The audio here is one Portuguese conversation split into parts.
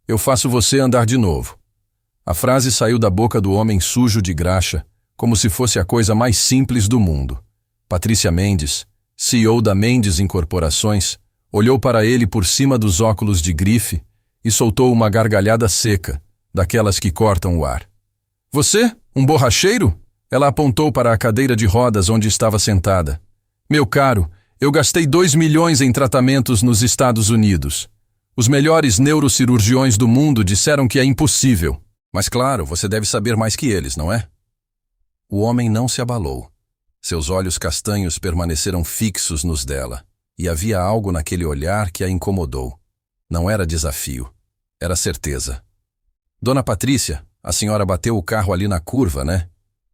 Eu faço você andar de novo. A frase saiu da boca do homem sujo de graxa, como se fosse a coisa mais simples do mundo. Patrícia Mendes, CEO da Mendes Incorporações, olhou para ele por cima dos óculos de grife e soltou uma gargalhada seca, daquelas que cortam o ar. Você? Um borracheiro? Ela apontou para a cadeira de rodas onde estava sentada. Meu caro, eu gastei 2 milhões em tratamentos nos Estados Unidos. Os melhores neurocirurgiões do mundo disseram que é impossível. Mas claro, você deve saber mais que eles, não é? O homem não se abalou. Seus olhos castanhos permaneceram fixos nos dela, e havia algo naquele olhar que a incomodou. Não era desafio, era certeza. Dona Patrícia, a senhora bateu o carro ali na curva, né?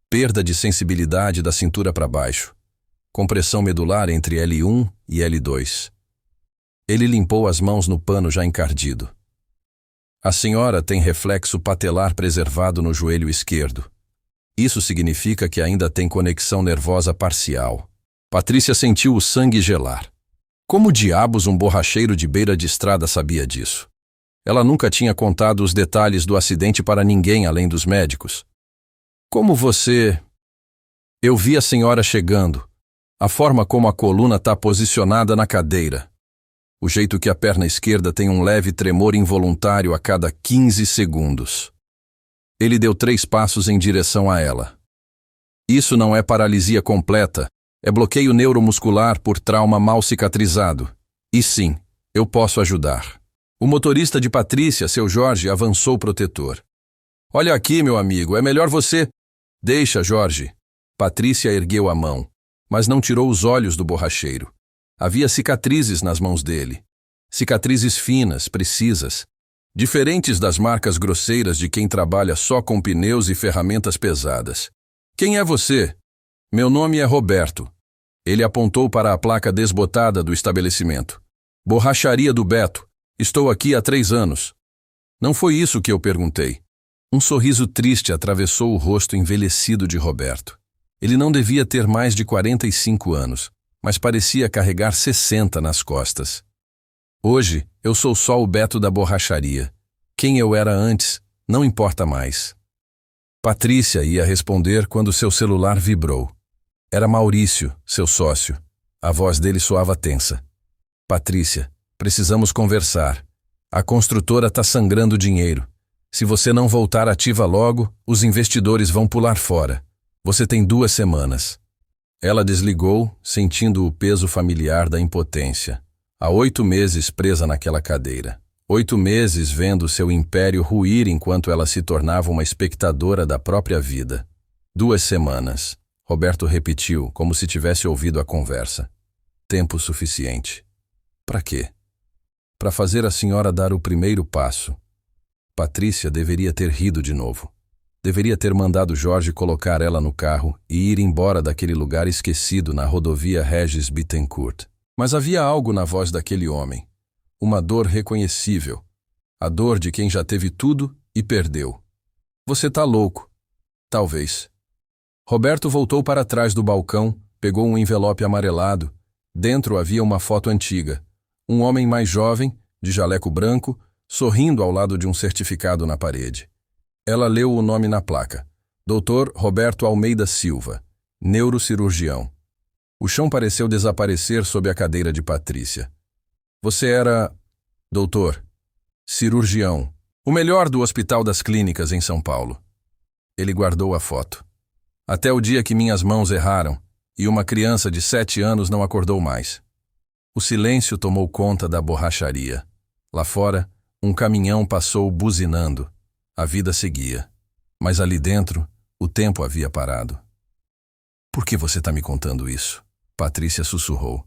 Perda de sensibilidade da cintura para baixo. Compressão medular entre L1 e L2. Ele limpou as mãos no pano já encardido. A senhora tem reflexo patelar preservado no joelho esquerdo. Isso significa que ainda tem conexão nervosa parcial. Patrícia sentiu o sangue gelar. Como diabos um borracheiro de beira de estrada sabia disso? Ela nunca tinha contado os detalhes do acidente para ninguém além dos médicos. Como você... Eu vi a senhora chegando. A forma como a coluna está posicionada na cadeira. O jeito que a perna esquerda tem um leve tremor involuntário a cada 15 segundos. Ele deu 3 passos em direção a ela. Isso não é paralisia completa, é bloqueio neuromuscular por trauma mal cicatrizado. E sim, eu posso ajudar. O motorista de Patrícia, seu Jorge, avançou protetor. Olha aqui, meu amigo, é melhor você... Deixa, Jorge. Patrícia ergueu a mão, mas não tirou os olhos do borracheiro. Havia cicatrizes nas mãos dele. Cicatrizes finas, precisas. Diferentes das marcas grosseiras de quem trabalha só com pneus e ferramentas pesadas. Quem é você? Meu nome é Roberto. Ele apontou para a placa desbotada do estabelecimento. Borracharia do Beto. Estou aqui há 3 anos. Não foi isso que eu perguntei. Um sorriso triste atravessou o rosto envelhecido de Roberto. Ele não devia ter mais de 45 anos, mas parecia carregar 60 nas costas. Hoje, eu sou só o Beto da borracharia. Quem eu era antes, não importa mais. Patrícia ia responder quando seu celular vibrou. Era Maurício, seu sócio. A voz dele soava tensa. Patrícia, precisamos conversar. A construtora está sangrando dinheiro. Se você não voltar ativa logo, os investidores vão pular fora. Você tem 2 semanas. Ela desligou, sentindo o peso familiar da impotência. Há 8 meses presa naquela cadeira. 8 meses vendo seu império ruir enquanto ela se tornava uma espectadora da própria vida. 2 semanas. Roberto repetiu, como se tivesse ouvido a conversa. Tempo suficiente. Para quê? Para fazer a senhora dar o primeiro passo. Patrícia deveria ter rido de novo. Deveria ter mandado Jorge colocar ela no carro e ir embora daquele lugar esquecido na rodovia Regis Bittencourt. Mas havia algo na voz daquele homem. Uma dor reconhecível. A dor de quem já teve tudo e perdeu. Você tá louco. Talvez. Roberto voltou para trás do balcão, pegou um envelope amarelado. Dentro havia uma foto antiga. Um homem mais jovem, de jaleco branco, sorrindo ao lado de um certificado na parede. Ela leu o nome na placa. Dr. Roberto Almeida Silva, neurocirurgião. O chão pareceu desaparecer sob a cadeira de Patrícia. Você era... Doutor. Cirurgião. O melhor do Hospital das Clínicas em São Paulo. Ele guardou a foto. Até o dia que minhas mãos erraram e uma criança de 7 anos não acordou mais. O silêncio tomou conta da borracharia. Lá fora, um caminhão passou buzinando. A vida seguia. Mas ali dentro, o tempo havia parado. Por que você está me contando isso? Patrícia sussurrou.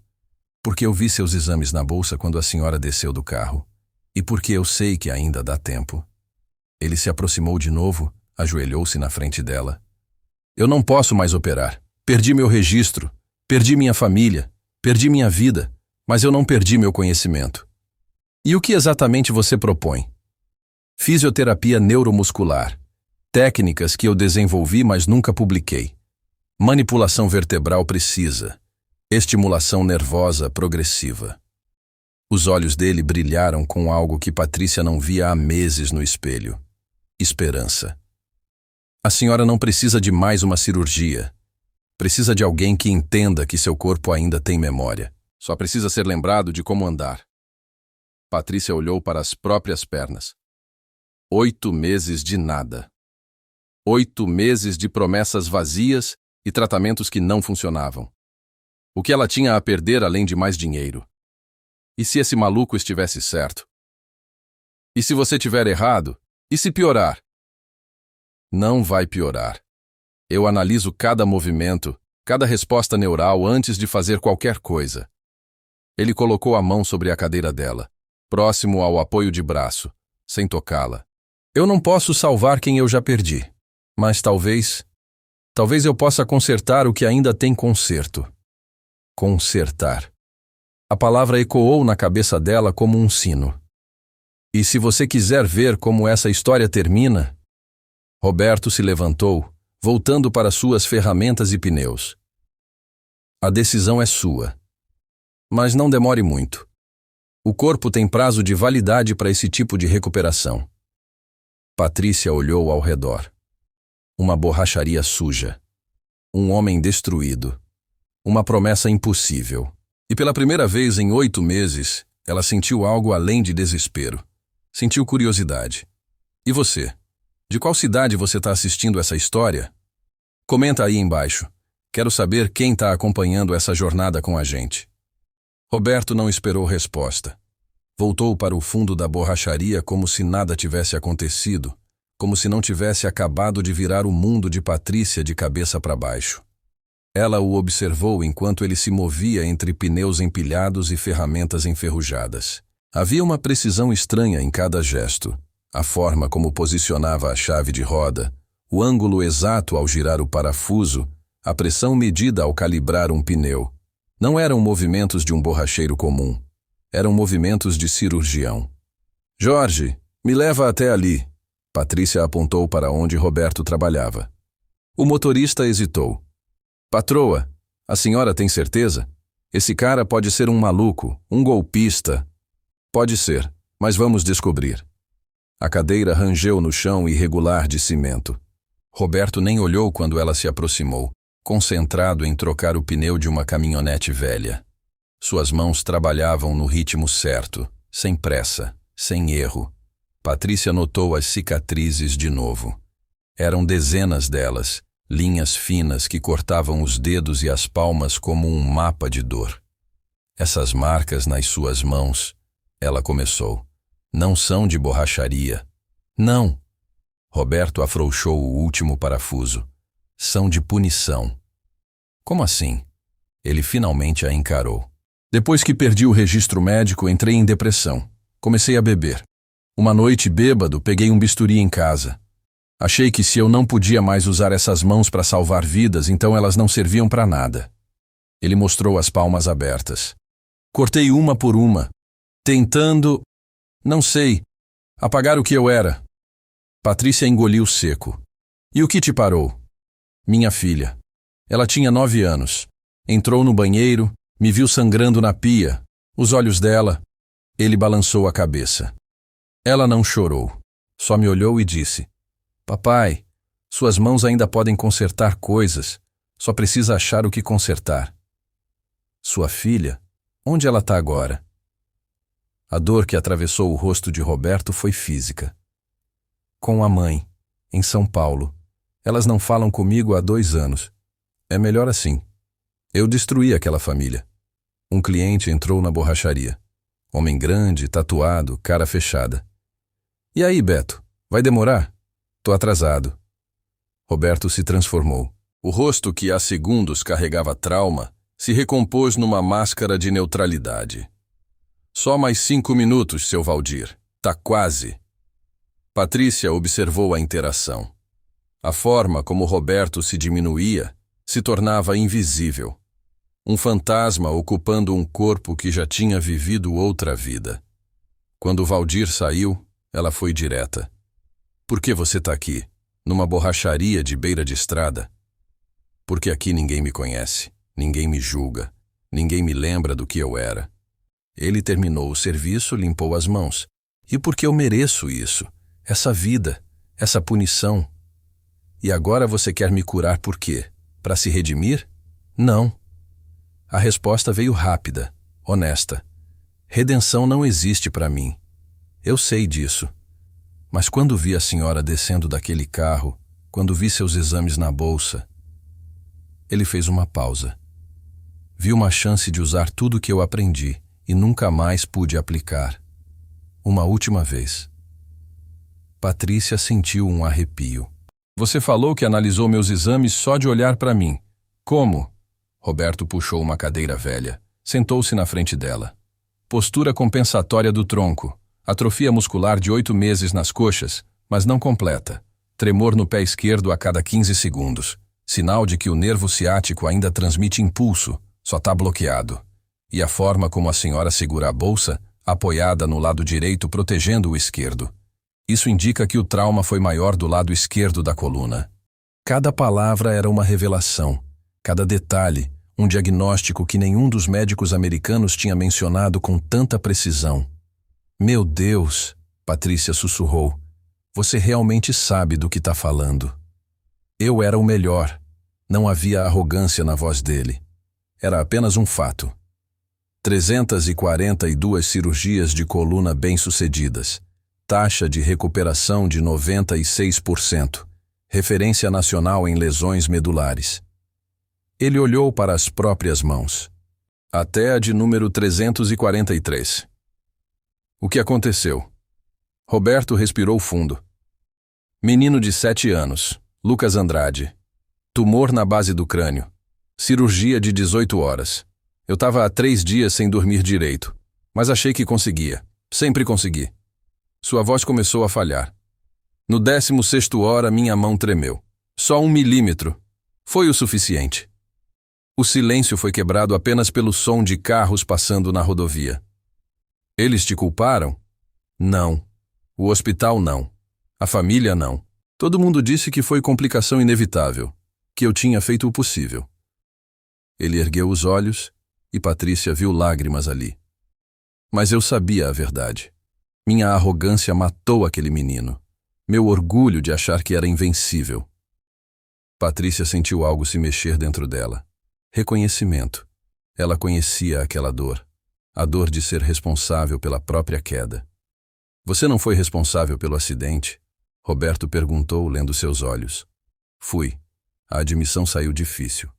Porque eu vi seus exames na bolsa quando a senhora desceu do carro. E porque eu sei que ainda dá tempo. Ele se aproximou de novo, ajoelhou-se na frente dela. Eu não posso mais operar. Perdi meu registro. Perdi minha família. Perdi minha vida. Mas eu não perdi meu conhecimento. E o que exatamente você propõe? Fisioterapia neuromuscular. Técnicas que eu desenvolvi, mas nunca publiquei. Manipulação vertebral precisa. Estimulação nervosa progressiva. Os olhos dele brilharam com algo que Patrícia não via há meses no espelho. Esperança. A senhora não precisa de mais uma cirurgia. Precisa de alguém que entenda que seu corpo ainda tem memória. Só precisa ser lembrado de como andar. Patrícia olhou para as próprias pernas. 8 meses de nada. 8 meses de promessas vazias e tratamentos que não funcionavam. O que ela tinha a perder além de mais dinheiro? E se esse maluco estivesse certo? E se você tiver errado? E se piorar? Não vai piorar. Eu analiso cada movimento, cada resposta neural antes de fazer qualquer coisa. Ele colocou a mão sobre a cadeira dela, próximo ao apoio de braço, sem tocá-la. Eu não posso salvar quem eu já perdi, mas talvez eu possa consertar o que ainda tem conserto. Consertar. A palavra ecoou na cabeça dela como um sino. E se você quiser ver como essa história termina... Roberto se levantou, voltando para suas ferramentas e pneus. A decisão é sua. Mas não demore muito. O corpo tem prazo de validade para esse tipo de recuperação. Patrícia olhou ao redor. Uma borracharia suja. Um homem destruído. Uma promessa impossível. E pela primeira vez em 8 meses, ela sentiu algo além de desespero. Sentiu curiosidade. E você? De qual cidade você está assistindo essa história? Comenta aí embaixo. Quero saber quem está acompanhando essa jornada com a gente. Roberto não esperou resposta. Voltou para o fundo da borracharia como se nada tivesse acontecido, como se não tivesse acabado de virar o mundo de Patrícia de cabeça para baixo. Ela o observou enquanto ele se movia entre pneus empilhados e ferramentas enferrujadas. Havia uma precisão estranha em cada gesto. A forma como posicionava a chave de roda, o ângulo exato ao girar o parafuso, a pressão medida ao calibrar um pneu. Não eram movimentos de um borracheiro comum. Eram movimentos de cirurgião. Jorge, me leva até ali. Patrícia apontou para onde Roberto trabalhava. O motorista hesitou. Patroa, a senhora tem certeza? Esse cara pode ser um maluco, um golpista. Pode ser, mas vamos descobrir. A cadeira rangeu no chão irregular de cimento. Roberto nem olhou quando ela se aproximou, concentrado em trocar o pneu de uma caminhonete velha. Suas mãos trabalhavam no ritmo certo, sem pressa, sem erro. Patrícia notou as cicatrizes de novo. Eram dezenas delas, linhas finas que cortavam os dedos e as palmas como um mapa de dor. Essas marcas nas suas mãos, ela começou, não são de borracharia. Não. Roberto afrouxou o último parafuso. São de punição. Como assim? Ele finalmente a encarou. Depois que perdi o registro médico, entrei em depressão. Comecei a beber. Uma noite, bêbado, peguei um bisturi em casa. Achei que se eu não podia mais usar essas mãos para salvar vidas, então elas não serviam para nada. Ele mostrou as palmas abertas. Cortei uma por uma, tentando, não sei, apagar o que eu era. Patrícia engoliu seco. E o que te parou? Minha filha. Ela tinha 9 anos. Entrou no banheiro, me viu sangrando na pia. Os olhos dela... Ele balançou a cabeça. Ela não chorou. Só me olhou e disse: Papai, suas mãos ainda podem consertar coisas. Só precisa achar o que consertar. Sua filha? Onde ela está agora? A dor que atravessou o rosto de Roberto foi física. Com a mãe, em São Paulo. Elas não falam comigo há 2 anos. É melhor assim. Eu destruí aquela família. Um cliente entrou na borracharia. Homem grande, tatuado, cara fechada. E aí, Beto? Vai demorar? Tô atrasado. Roberto se transformou. O rosto que há segundos carregava trauma se recompôs numa máscara de neutralidade. Só mais 5 minutos, seu Valdir. Tá quase. Patrícia observou a interação. A forma como Roberto se diminuía se tornava invisível. Um fantasma ocupando um corpo que já tinha vivido outra vida. Quando Valdir saiu, ela foi direta. Por que você tá aqui, numa borracharia de beira de estrada? Porque aqui ninguém me conhece, ninguém me julga, ninguém me lembra do que eu era. Ele terminou o serviço, limpou as mãos. E porque eu mereço isso, essa vida, essa punição. E agora você quer me curar por quê? Para se redimir? Não. A resposta veio rápida, honesta. Redenção não existe para mim. Eu sei disso. Mas quando vi a senhora descendo daquele carro, quando vi seus exames na bolsa... Ele fez uma pausa. Vi uma chance de usar tudo o que eu aprendi e nunca mais pude aplicar. Uma última vez. Patrícia sentiu um arrepio. Você falou que analisou meus exames só de olhar para mim. Como? Roberto puxou uma cadeira velha. Sentou-se na frente dela. Postura compensatória do tronco. Atrofia muscular de 8 meses nas coxas, mas não completa. Tremor no pé esquerdo a cada 15 segundos. Sinal de que o nervo ciático ainda transmite impulso, só está bloqueado. E a forma como a senhora segura a bolsa, apoiada no lado direito protegendo o esquerdo. Isso indica que o trauma foi maior do lado esquerdo da coluna. Cada palavra era uma revelação, cada detalhe, um diagnóstico que nenhum dos médicos americanos tinha mencionado com tanta precisão. Meu Deus, Patrícia sussurrou, você realmente sabe do que está falando. Eu era o melhor. Não havia arrogância na voz dele. Era apenas um fato. 342 cirurgias de coluna bem-sucedidas. Taxa de recuperação de 96%. Referência nacional em lesões medulares. Ele olhou para as próprias mãos. Até a de número 343. O que aconteceu? Roberto respirou fundo. Menino de 7 anos. Lucas Andrade. Tumor na base do crânio. Cirurgia de 18 horas. Eu estava há 3 dias sem dormir direito, mas achei que conseguia. Sempre consegui. Sua voz começou a falhar. No 16º hora, minha mão tremeu. Só 1 milímetro. Foi o suficiente. O silêncio foi quebrado apenas pelo som de carros passando na rodovia. Eles te culparam? Não. O hospital não. A família não. Todo mundo disse que foi complicação inevitável, que eu tinha feito o possível. Ele ergueu os olhos e Patrícia viu lágrimas ali. Mas eu sabia a verdade. Minha arrogância matou aquele menino. Meu orgulho de achar que era invencível. Patrícia sentiu algo se mexer dentro dela. Reconhecimento. Ela conhecia aquela dor. A dor de ser responsável pela própria queda. Você não foi responsável pelo acidente? Roberto perguntou, lendo seus olhos. Fui. A admissão saiu difícil.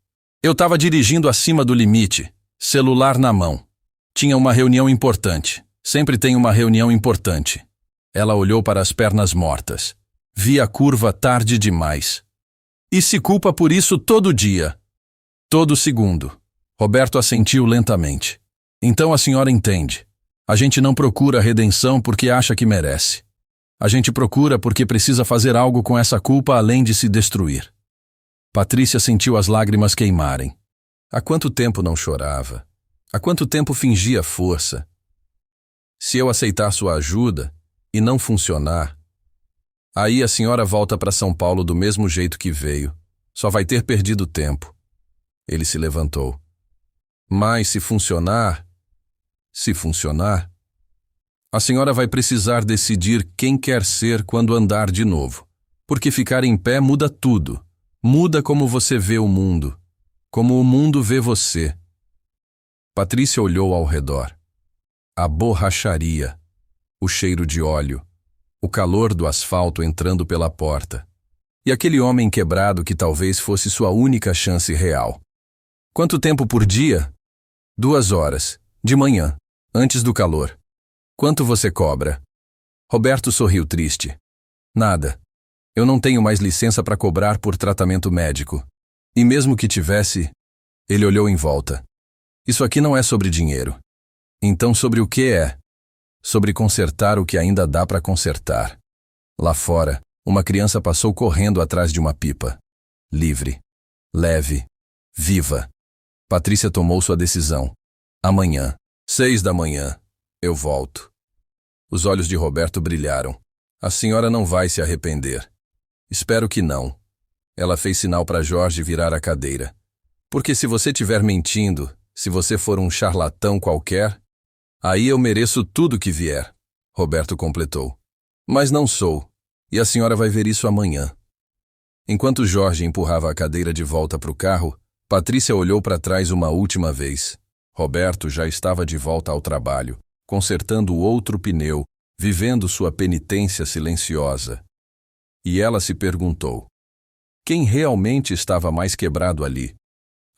Eu estava dirigindo acima do limite, celular na mão. Tinha uma reunião importante. Sempre tem uma reunião importante. Ela olhou para as pernas mortas. Vi a curva tarde demais. E se culpa por isso todo dia. Todo segundo. Roberto assentiu lentamente. Então a senhora entende. A gente não procura redenção porque acha que merece. A gente procura porque precisa fazer algo com essa culpa além de se destruir. Patrícia sentiu as lágrimas queimarem. Há quanto tempo não chorava? Há quanto tempo fingia força? Se eu aceitar sua ajuda e não funcionar, aí a senhora volta para São Paulo do mesmo jeito que veio. Só vai ter perdido tempo. Ele se levantou. Mas se funcionar, a senhora vai precisar decidir quem quer ser quando andar de novo. Porque ficar em pé muda tudo. Muda como você vê o mundo. Como o mundo vê você. Patrícia olhou ao redor. A borracharia. O cheiro de óleo. O calor do asfalto entrando pela porta. E aquele homem quebrado que talvez fosse sua única chance real. Quanto tempo por dia? 2 horas. De manhã. Antes do calor. Quanto você cobra? Roberto sorriu triste. Nada. Eu não tenho mais licença para cobrar por tratamento médico. E mesmo que tivesse, ele olhou em volta. Isso aqui não é sobre dinheiro. Então sobre o que é? Sobre consertar o que ainda dá para consertar. Lá fora, uma criança passou correndo atrás de uma pipa. Livre. Leve. Viva. Patrícia tomou sua decisão. Amanhã, 6 da manhã, eu volto. Os olhos de Roberto brilharam. A senhora não vai se arrepender. Espero que não. Ela fez sinal para Jorge virar a cadeira. Porque se você estiver mentindo, se você for um charlatão qualquer, Aí eu mereço tudo que vier, Roberto completou. Mas não sou, e a senhora vai ver isso amanhã. Enquanto Jorge empurrava a cadeira de volta para o carro, Patrícia olhou para trás uma última vez. Roberto já estava de volta ao trabalho, consertando outro pneu, vivendo sua penitência silenciosa. E ela se perguntou: quem realmente estava mais quebrado ali?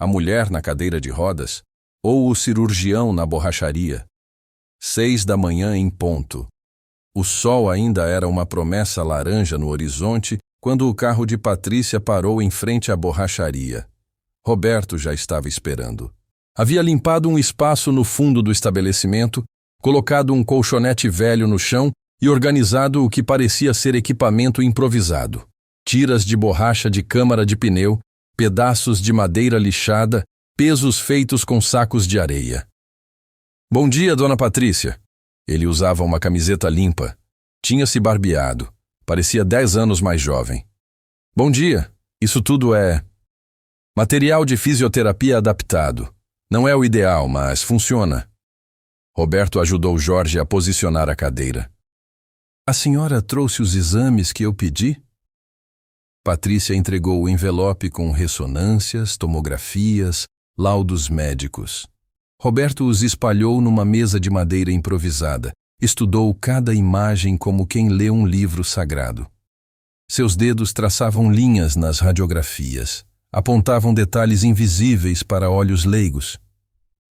A mulher na cadeira de rodas ou o cirurgião na borracharia? 6 da manhã em ponto. O sol ainda era uma promessa laranja no horizonte quando o carro de Patrícia parou em frente à borracharia. Roberto já estava esperando. Havia limpado um espaço no fundo do estabelecimento, colocado um colchonete velho no chão e organizado o que parecia ser equipamento improvisado. Tiras de borracha de câmara de pneu, pedaços de madeira lixada, pesos feitos com sacos de areia. Bom dia, dona Patrícia. Ele usava uma camiseta limpa. Tinha se barbeado. Parecia 10 anos mais jovem. Bom dia. Isso tudo é material de fisioterapia adaptado. Não é o ideal, mas funciona. Roberto ajudou Jorge a posicionar a cadeira. A senhora trouxe os exames que eu pedi? Patrícia entregou o envelope com ressonâncias, tomografias, laudos médicos. Roberto os espalhou numa mesa de madeira improvisada. Estudou cada imagem como quem lê um livro sagrado. Seus dedos traçavam linhas nas radiografias. Apontavam detalhes invisíveis para olhos leigos.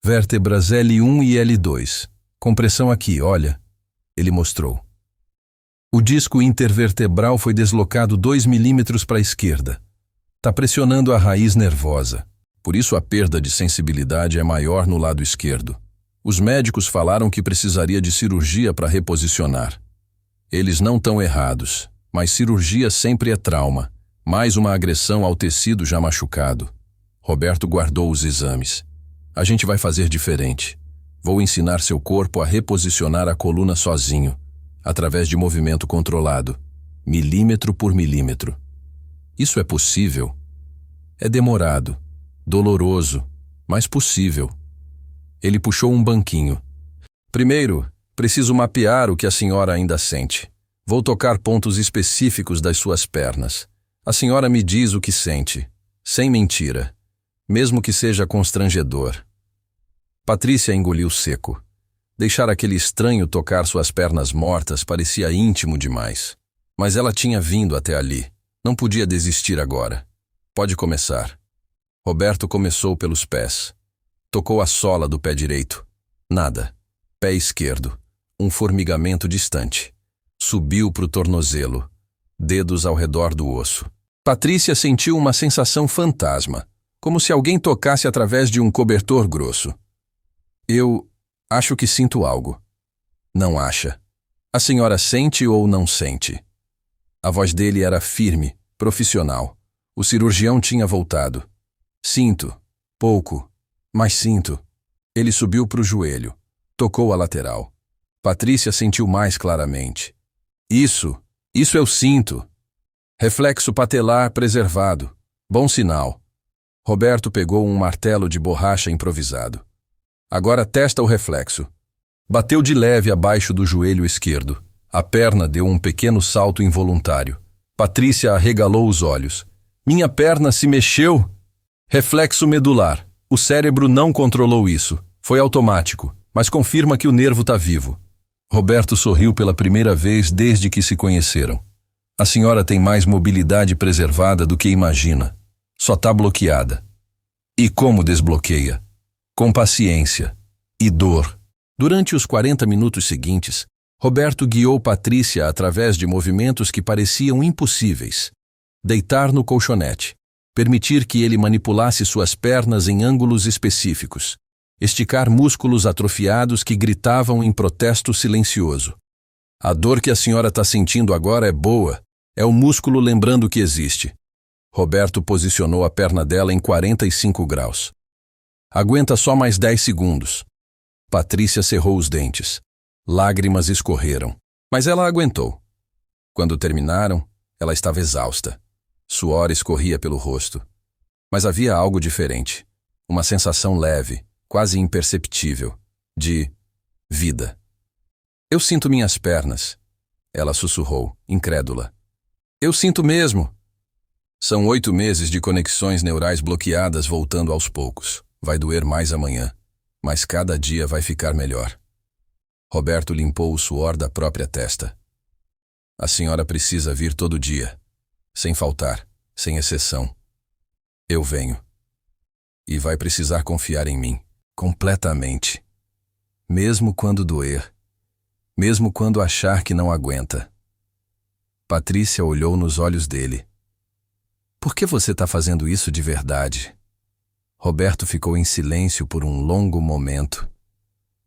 Vértebras L1 e L2. Compressão aqui, olha. Ele mostrou. O disco intervertebral foi deslocado 2 milímetros para a esquerda. Está pressionando a raiz nervosa. Por isso a perda de sensibilidade é maior no lado esquerdo. Os médicos falaram que precisaria de cirurgia para reposicionar. Eles não estão errados, mas cirurgia sempre é trauma, mais uma agressão ao tecido já machucado. Roberto guardou os exames. A gente vai fazer diferente. Vou ensinar seu corpo a reposicionar a coluna sozinho, através de movimento controlado, milímetro por milímetro. Isso é possível. É demorado, doloroso, mas possível. Ele puxou um banquinho. Primeiro, preciso mapear o que a senhora ainda sente. Vou tocar pontos específicos das suas pernas. A senhora me diz o que sente, sem mentira, mesmo que seja constrangedor. Patrícia engoliu seco. Deixar aquele estranho tocar suas pernas mortas parecia íntimo demais. Mas ela tinha vindo até ali. Não podia desistir agora. Pode começar. Roberto começou pelos pés. Tocou a sola do pé direito. Nada. Pé esquerdo. Um formigamento distante. Subiu para o tornozelo. Dedos ao redor do osso. Patrícia sentiu uma sensação fantasma, como se alguém tocasse através de um cobertor grosso. Eu acho que sinto algo. Não acha. A senhora sente ou não sente? A voz dele era firme, profissional. O cirurgião tinha voltado. Sinto. Pouco. Mas sinto. Ele subiu para o joelho. Tocou a lateral. Patrícia sentiu mais claramente. Isso eu sinto. Reflexo patelar preservado. Bom sinal. Roberto pegou um martelo de borracha improvisado. Agora testa o reflexo. Bateu de leve abaixo do joelho esquerdo. A perna deu um pequeno salto involuntário. Patrícia arregalou os olhos. Minha perna se mexeu! Reflexo medular. O cérebro não controlou isso. Foi automático, mas confirma que o nervo está vivo. Roberto sorriu pela primeira vez desde que se conheceram. A senhora tem mais mobilidade preservada do que imagina. Só está bloqueada. E como desbloqueia? Com paciência e dor. Durante os 40 minutos seguintes, Roberto guiou Patrícia através de movimentos que pareciam impossíveis. Deitar no colchonete. Permitir que ele manipulasse suas pernas em ângulos específicos. Esticar músculos atrofiados que gritavam em protesto silencioso. A dor que a senhora está sentindo agora é boa. É o músculo lembrando que existe. Roberto posicionou a perna dela em 45 graus. Aguenta só mais 10 segundos. Patrícia cerrou os dentes. Lágrimas escorreram, mas ela aguentou. Quando terminaram, ela estava exausta. Suor escorria pelo rosto. Mas havia algo diferente. Uma sensação leve, quase imperceptível, de Vida. Eu sinto minhas pernas. Ela sussurrou, incrédula. Eu sinto mesmo. São 8 meses de conexões neurais bloqueadas voltando aos poucos. Vai doer mais amanhã, mas cada dia vai ficar melhor. Roberto limpou o suor da própria testa. A senhora precisa vir todo dia, sem faltar, sem exceção. Eu venho. E vai precisar confiar em mim, completamente. Mesmo quando doer. Mesmo quando achar que não aguenta. Patrícia olhou nos olhos dele. Por que você está fazendo isso de verdade? Roberto ficou em silêncio por um longo momento.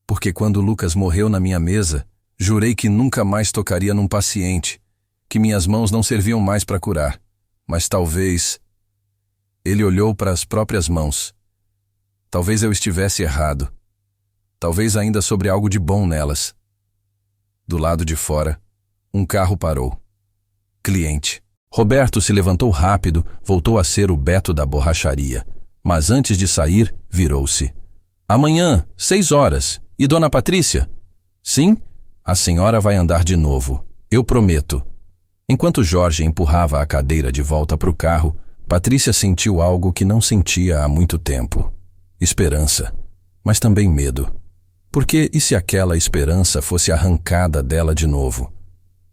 Porque quando Lucas morreu na minha mesa, jurei que nunca mais tocaria num paciente, que minhas mãos não serviam mais para curar. Mas talvez... Ele olhou para as próprias mãos. Talvez eu estivesse errado. Talvez ainda sobre algo de bom nelas. Do lado de fora, um carro parou. Cliente. Roberto se levantou rápido, voltou a ser o Beto da borracharia. Mas antes de sair, virou-se. Amanhã, 6 horas. E Dona Patrícia? Sim, a senhora vai andar de novo. Eu prometo. Enquanto Jorge empurrava a cadeira de volta para o carro, Patrícia sentiu algo que não sentia há muito tempo. Esperança, mas também medo. Porque e se aquela esperança fosse arrancada dela de novo?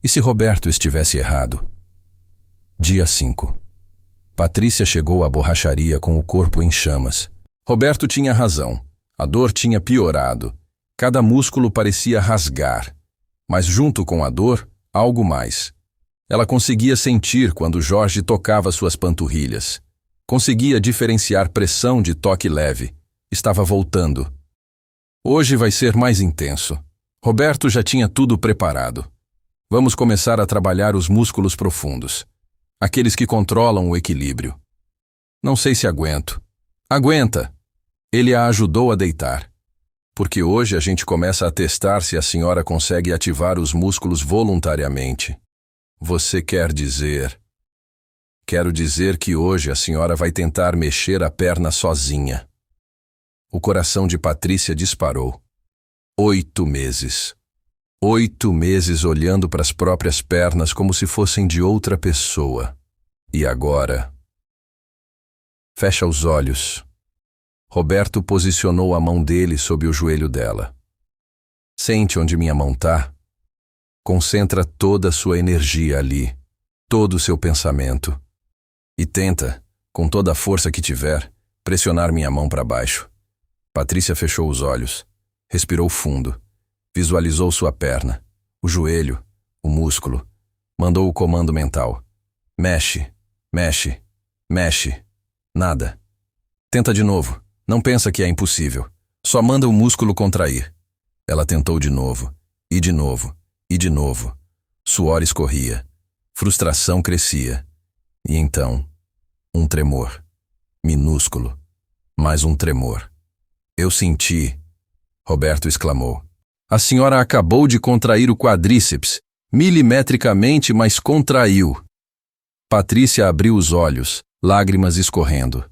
E se Roberto estivesse errado? Dia 5. Patrícia chegou à borracharia com o corpo em chamas. Roberto tinha razão. A dor tinha piorado. Cada músculo parecia rasgar. Mas junto com a dor, algo mais. Ela conseguia sentir quando Jorge tocava suas panturrilhas. Conseguia diferenciar pressão de toque leve. Estava voltando. Hoje vai ser mais intenso. Roberto já tinha tudo preparado. Vamos começar a trabalhar os músculos profundos. Aqueles que controlam o equilíbrio. Não sei se aguento. Aguenta! Ele a ajudou a deitar. Porque hoje a gente começa a testar se a senhora consegue ativar os músculos voluntariamente. Você quer dizer... Quero dizer que hoje a senhora vai tentar mexer a perna sozinha. O coração de Patrícia disparou. 8 meses. 8 meses olhando para as próprias pernas como se fossem de outra pessoa. E agora? Fecha os olhos. Roberto posicionou a mão dele sob o joelho dela. Sente onde minha mão está? Concentra toda a sua energia ali, todo o seu pensamento. E tenta, com toda a força que tiver, pressionar minha mão para baixo. Patrícia fechou os olhos, respirou fundo, visualizou sua perna, o joelho, o músculo, mandou o comando mental. Mexe, mexe, mexe. Nada. Tenta de novo. Não pensa que é impossível. Só manda o músculo contrair. Ela tentou de novo, e de novo, e de novo. Suor escorria. Frustração crescia. E então, um tremor. Minúsculo. Mais um tremor. Eu senti. Roberto exclamou. A senhora acabou de contrair o quadríceps. Milimetricamente, mas contraiu. Patrícia abriu os olhos, lágrimas escorrendo.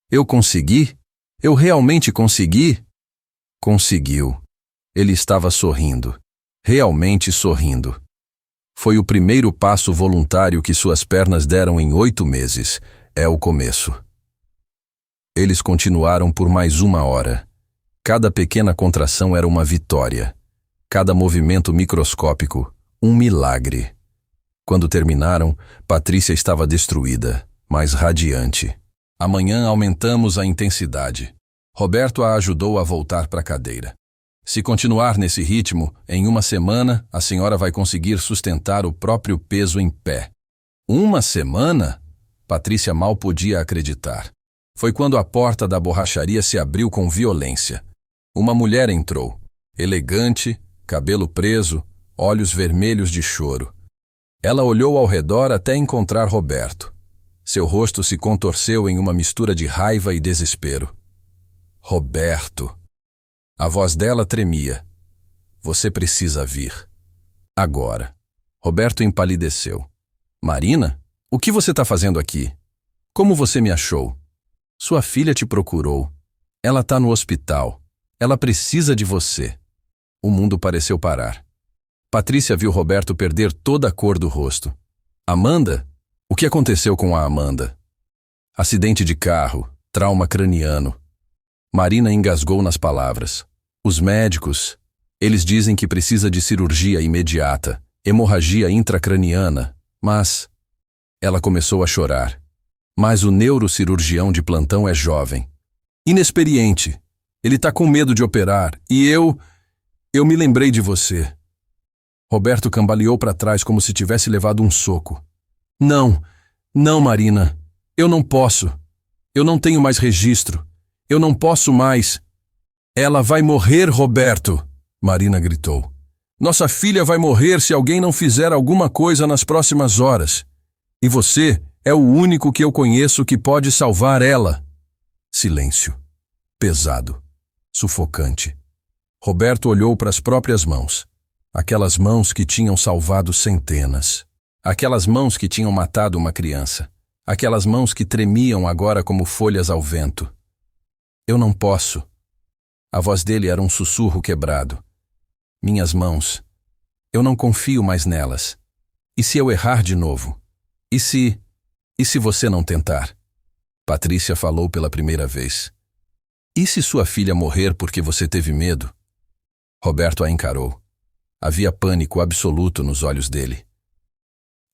Eu consegui? Eu realmente consegui? Conseguiu. Ele estava sorrindo. Realmente sorrindo. Foi o primeiro passo voluntário que suas pernas deram em 8 meses. É o começo. Eles continuaram por mais 1 hora. Cada pequena contração era uma vitória. Cada movimento microscópico, um milagre. Quando terminaram, Patrícia estava destruída, mas radiante. Amanhã aumentamos a intensidade. Roberto a ajudou a voltar para a cadeira. Se continuar nesse ritmo, em 1 semana, a senhora vai conseguir sustentar o próprio peso em pé. 1 semana? Patrícia mal podia acreditar. Foi quando a porta da borracharia se abriu com violência. Uma mulher entrou, elegante, cabelo preso, olhos vermelhos de choro. Ela olhou ao redor até encontrar Roberto. Seu rosto se contorceu em uma mistura de raiva e desespero. Roberto. A voz dela tremia. Você precisa vir. Agora. Roberto empalideceu. Marina? O que você está fazendo aqui? Como você me achou? Sua filha te procurou. Ela está no hospital. Ela precisa de você. O mundo pareceu parar. Patrícia viu Roberto perder toda a cor do rosto. Amanda? O que aconteceu com a Amanda? Acidente de carro, trauma craniano. Marina engasgou nas palavras. Os médicos, eles dizem que precisa de cirurgia imediata, hemorragia intracraniana, mas... Ela começou a chorar. Mas o neurocirurgião de plantão é jovem. Inexperiente. Ele tá com medo de operar. E eu me lembrei de você. Roberto cambaleou para trás como se tivesse levado um soco. Não, Marina. Eu não posso. Eu não tenho mais registro. Eu não posso mais. Ela vai morrer, Roberto, Marina gritou. Nossa filha vai morrer se alguém não fizer alguma coisa nas próximas horas. E você é o único que eu conheço que pode salvar ela. Silêncio. Pesado. Sufocante. Roberto olhou para as próprias mãos. Aquelas mãos que tinham salvado centenas. Aquelas mãos que tinham matado uma criança. Aquelas mãos que tremiam agora como folhas ao vento. Eu não posso. A voz dele era um sussurro quebrado. Minhas mãos. Eu não confio mais nelas. E se eu errar de novo? E se você não tentar? Patrícia falou pela primeira vez. E se sua filha morrer porque você teve medo? Roberto a encarou. Havia pânico absoluto nos olhos dele.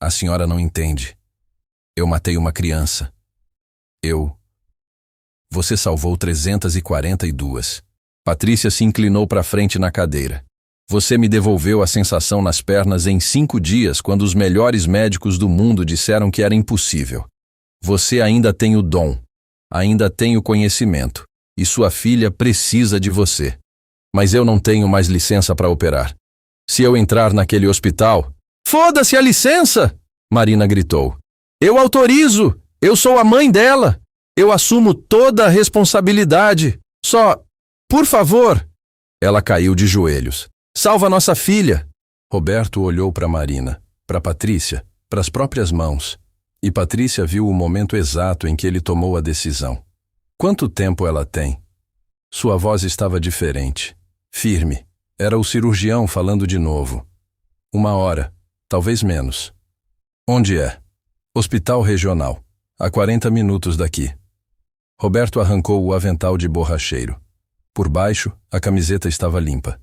A senhora não entende. Eu matei uma criança. Você salvou 342. Patrícia se inclinou para frente na cadeira. Você me devolveu a sensação nas pernas em 5 dias, quando os melhores médicos do mundo disseram que era impossível. Você ainda tem o dom, ainda tem o conhecimento, e sua filha precisa de você. Mas eu não tenho mais licença para operar. Se eu entrar naquele hospital... Foda-se a licença! Marina gritou. Eu autorizo! Eu sou a mãe dela! Eu assumo toda a responsabilidade! Só... Por favor! Ela caiu de joelhos. Salva nossa filha! Roberto olhou para Marina, para Patrícia, para as próprias mãos. E Patrícia viu o momento exato em que ele tomou a decisão. Quanto tempo ela tem? Sua voz estava diferente, firme. Era o cirurgião falando de novo. 1 hora, talvez menos. Onde é? Hospital Regional, a 40 minutos daqui. Roberto arrancou o avental de borracheiro. Por baixo, a camiseta estava limpa.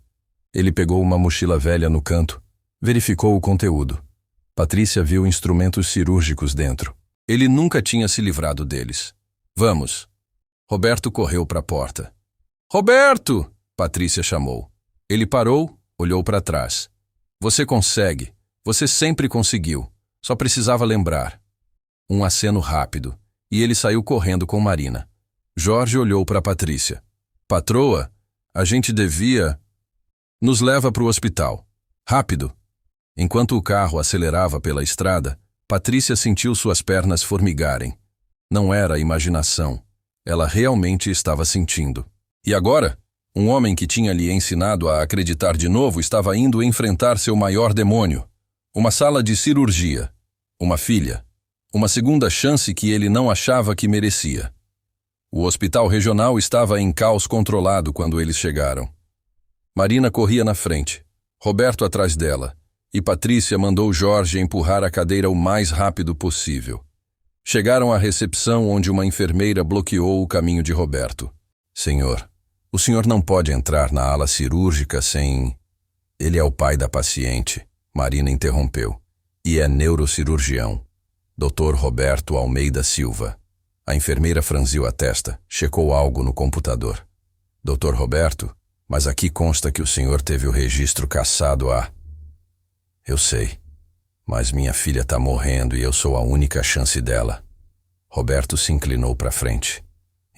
Ele pegou uma mochila velha no canto, verificou o conteúdo. Patrícia viu instrumentos cirúrgicos dentro. Ele nunca tinha se livrado deles. Vamos. Roberto correu para a porta. Roberto! Patrícia chamou. Ele parou, olhou para trás. Você consegue. Você sempre conseguiu. Só precisava lembrar. Um aceno rápido, e ele saiu correndo com Marina. Jorge olhou para Patrícia. Patroa, a gente devia... Nos leva para o hospital. Rápido. Enquanto o carro acelerava pela estrada, Patrícia sentiu suas pernas formigarem. Não era imaginação. Ela realmente estava sentindo. E agora? Um homem que tinha lhe ensinado a acreditar de novo estava indo enfrentar seu maior demônio. Uma sala de cirurgia. Uma filha. Uma segunda chance que ele não achava que merecia. O hospital regional estava em caos controlado quando eles chegaram. Marina corria na frente, Roberto atrás dela, e Patrícia mandou Jorge empurrar a cadeira o mais rápido possível. Chegaram à recepção onde uma enfermeira bloqueou o caminho de Roberto. Senhor, o senhor não pode entrar na ala cirúrgica sem... Ele é o pai da paciente, Marina interrompeu, e é neurocirurgião. Dr. Roberto Almeida Silva. A enfermeira franziu a testa, checou algo no computador. Dr. Roberto, mas aqui consta que o senhor teve o registro cassado há... Eu sei, mas minha filha está morrendo e eu sou a única chance dela. Roberto se inclinou para frente.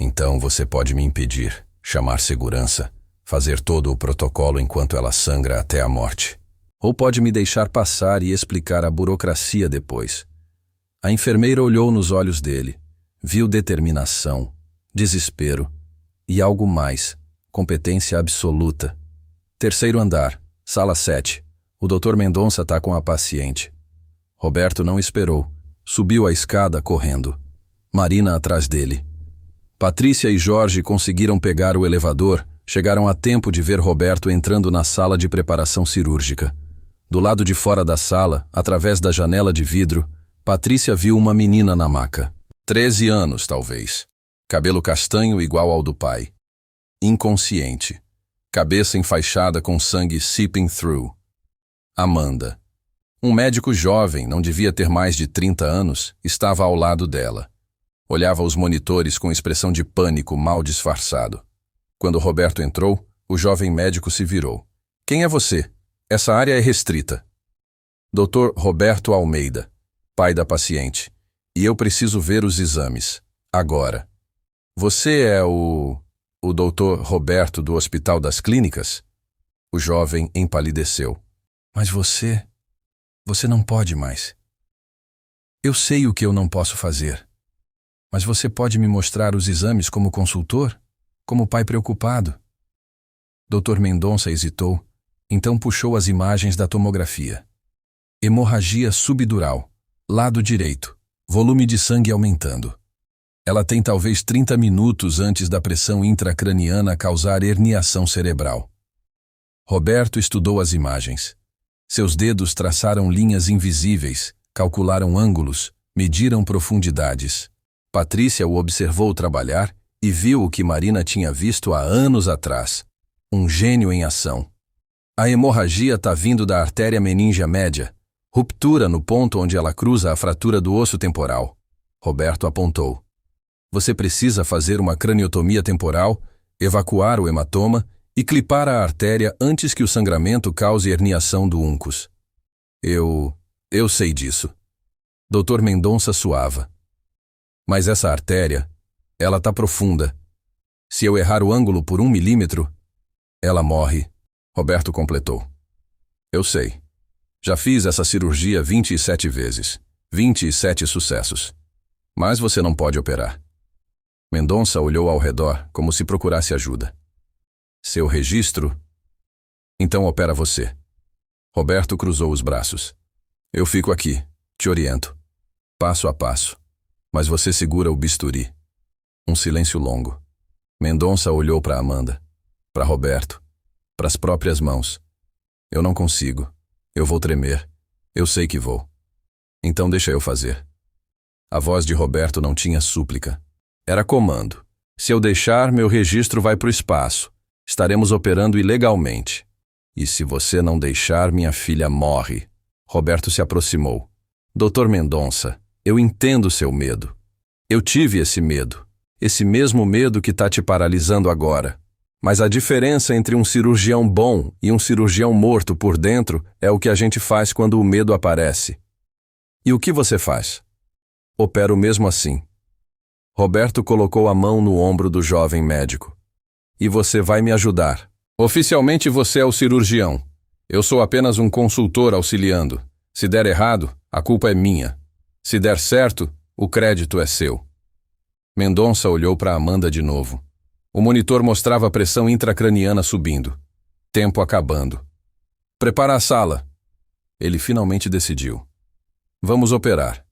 Então você pode me impedir, chamar segurança, fazer todo o protocolo enquanto ela sangra até a morte. Ou pode me deixar passar e explicar a burocracia depois. A enfermeira olhou nos olhos dele, viu determinação, desespero e algo mais, competência absoluta. 3º andar, sala 7. O Dr. Mendonça está com a paciente. Roberto não esperou. Subiu a escada correndo. Marina atrás dele. Patrícia e Jorge conseguiram pegar o elevador, Chegaram a tempo de ver Roberto entrando na sala de preparação cirúrgica. Do lado de fora da sala, através da janela de vidro, Patrícia viu uma menina na maca. 13 anos, talvez. Cabelo castanho igual ao do pai. Inconsciente. Cabeça enfaixada com sangue seeping through. Amanda. Um médico jovem, não devia ter mais de 30 anos, estava ao lado dela. Olhava os monitores com expressão de pânico mal disfarçado. Quando Roberto entrou, o jovem médico se virou. Quem é você? Essa área é restrita. Dr. Roberto Almeida, pai da paciente. E eu preciso ver os exames. Agora. Você é o Dr. Roberto do Hospital das Clínicas? O jovem empalideceu. Mas você não pode mais. Eu sei o que eu não posso fazer. Mas você pode me mostrar os exames como consultor? Como pai preocupado? Dr. Mendonça hesitou, então puxou as imagens da tomografia. Hemorragia subdural, lado direito, volume de sangue aumentando. Ela tem talvez 30 minutos antes da pressão intracraniana causar herniação cerebral. Roberto estudou as imagens. Seus dedos traçaram linhas invisíveis, calcularam ângulos, mediram profundidades. Patrícia o observou trabalhar e viu o que Marina tinha visto há anos atrás. Um gênio em ação. A hemorragia está vindo da artéria meníngea média, ruptura no ponto onde ela cruza a fratura do osso temporal. Roberto apontou. Você precisa fazer uma craniotomia temporal, evacuar o hematoma e clipar a artéria antes que o sangramento cause herniação do uncus. Eu sei disso. Dr. Mendonça suava. Mas essa artéria, ela está profunda. Se eu errar o ângulo por 1 milímetro, ela morre. Roberto completou. Eu sei. Já fiz essa cirurgia 27 vezes. 27 sucessos. Mas você não pode operar. Mendonça olhou ao redor como se procurasse ajuda. Seu registro? Então opera você. Roberto cruzou os braços. Eu fico aqui, te oriento. Passo a passo. Mas você segura o bisturi. Um silêncio longo. Mendonça olhou para Amanda, para Roberto, para as próprias mãos. Eu não consigo. Eu vou tremer. Eu sei que vou. Então deixa eu fazer. A voz de Roberto não tinha súplica. Era comando. Se eu deixar, meu registro vai para o espaço. Estaremos operando ilegalmente. E se você não deixar, minha filha morre. Roberto se aproximou. Dr. Mendonça, eu entendo seu medo. Eu tive esse medo. Esse mesmo medo que está te paralisando agora. Mas a diferença entre um cirurgião bom e um cirurgião morto por dentro é o que a gente faz quando o medo aparece. E o que você faz? Opero mesmo assim. Roberto colocou a mão no ombro do jovem médico. E você vai me ajudar. Oficialmente você é o cirurgião. Eu sou apenas um consultor auxiliando. Se der errado, a culpa é minha. Se der certo, o crédito é seu. Mendonça olhou para Amanda de novo. O monitor mostrava a pressão intracraniana subindo. Tempo acabando. Prepara a sala. Ele finalmente decidiu. Vamos operar.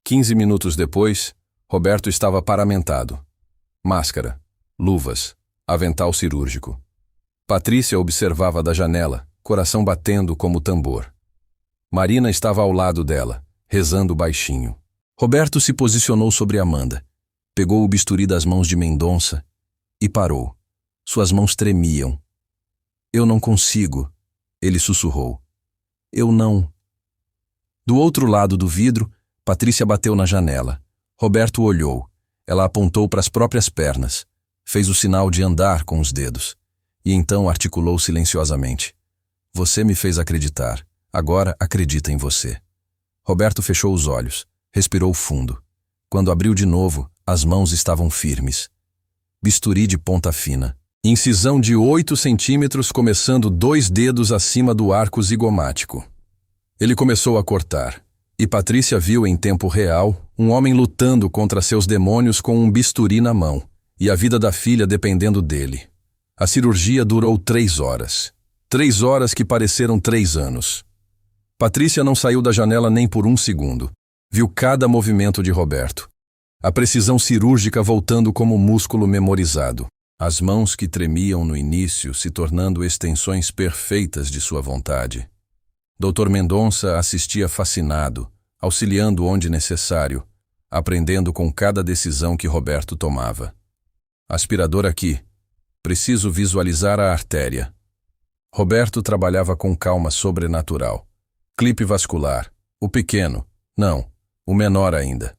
15 minutos depois, Roberto estava paramentado. Máscara, luvas, avental cirúrgico. Patrícia observava da janela, coração batendo como tambor. Marina estava ao lado dela, rezando baixinho. Roberto se posicionou sobre Amanda. Pegou o bisturi das mãos de Mendonça e parou. Suas mãos tremiam. Eu não consigo, ele sussurrou. Eu não. Do outro lado do vidro, Patrícia bateu na janela. Roberto olhou. Ela apontou para as próprias pernas. Fez o sinal de andar com os dedos. E então articulou silenciosamente. Você me fez acreditar. Agora acredita em você. Roberto fechou os olhos. Respirou fundo. Quando abriu de novo, as mãos estavam firmes. Bisturi de ponta fina. Incisão de 8 centímetros começando 2 dedos acima do arco zigomático. Ele começou a cortar. E Patrícia viu em tempo real um homem lutando contra seus demônios com um bisturi na mão. E a vida da filha dependendo dele. A cirurgia durou 3 horas. 3 horas que pareceram 3 anos. Patrícia não saiu da janela nem por 1 segundo. Viu cada movimento de Roberto. A precisão cirúrgica voltando como músculo memorizado. As mãos que tremiam no início se tornando extensões perfeitas de sua vontade. Dr. Mendonça assistia fascinado, auxiliando onde necessário, aprendendo com cada decisão que Roberto tomava. Aspirador aqui. Preciso visualizar a artéria. Roberto trabalhava com calma sobrenatural. Clipe vascular. O pequeno. Não, o menor ainda.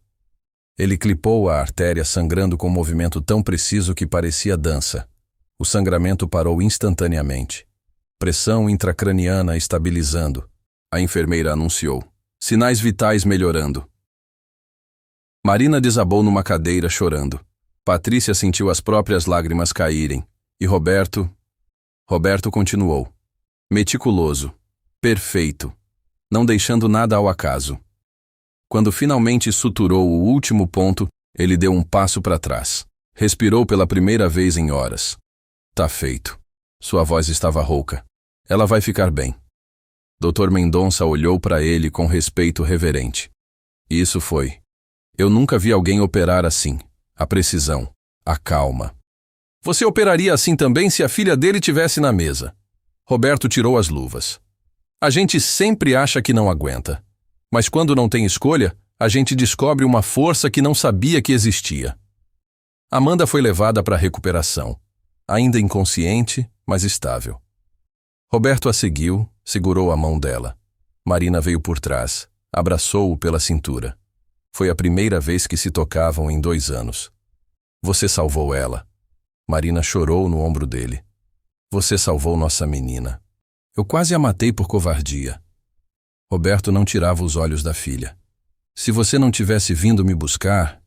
Ele clipou a artéria sangrando com um movimento tão preciso que parecia dança. O sangramento parou instantaneamente. Pressão intracraniana estabilizando. A enfermeira anunciou. Sinais vitais melhorando. Marina desabou numa cadeira chorando. Patrícia sentiu as próprias lágrimas caírem. E Roberto continuou. Meticuloso. Perfeito. Não deixando nada ao acaso. Quando finalmente suturou o último ponto, ele deu um passo para trás. Respirou pela primeira vez em horas. Tá feito. Sua voz estava rouca. Ela vai ficar bem. Dr. Mendonça olhou para ele com respeito reverente. Isso foi. Eu nunca vi alguém operar assim. A precisão. A calma. Você operaria assim também se a filha dele tivesse na mesa. Roberto tirou as luvas. A gente sempre acha que não aguenta. Mas quando não tem escolha, a gente descobre uma força que não sabia que existia. Amanda foi levada para a recuperação. Ainda inconsciente, mas estável. Roberto a seguiu, segurou a mão dela. Marina veio por trás, abraçou-o pela cintura. Foi a primeira vez que se tocavam em 2 anos. Você salvou ela. Marina chorou no ombro dele. Você salvou nossa menina. Eu quase a matei por covardia. Roberto não tirava os olhos da filha. Se você não tivesse vindo me buscar...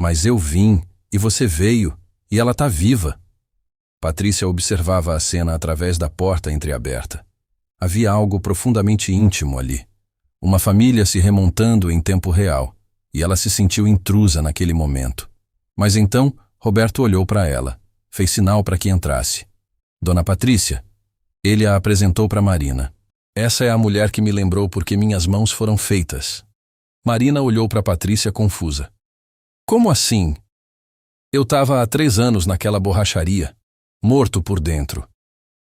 Mas eu vim, e você veio, e ela tá viva. Patrícia observava a cena através da porta entreaberta. Havia algo profundamente íntimo ali. Uma família se remontando em tempo real, e ela se sentiu intrusa naquele momento. Mas então, Roberto olhou para ela, fez sinal para que entrasse. Dona Patrícia. Ele a apresentou para Marina. Essa é a mulher que me lembrou porque minhas mãos foram feitas. Marina olhou para Patrícia confusa. Como assim? Eu estava há 3 anos naquela borracharia, morto por dentro,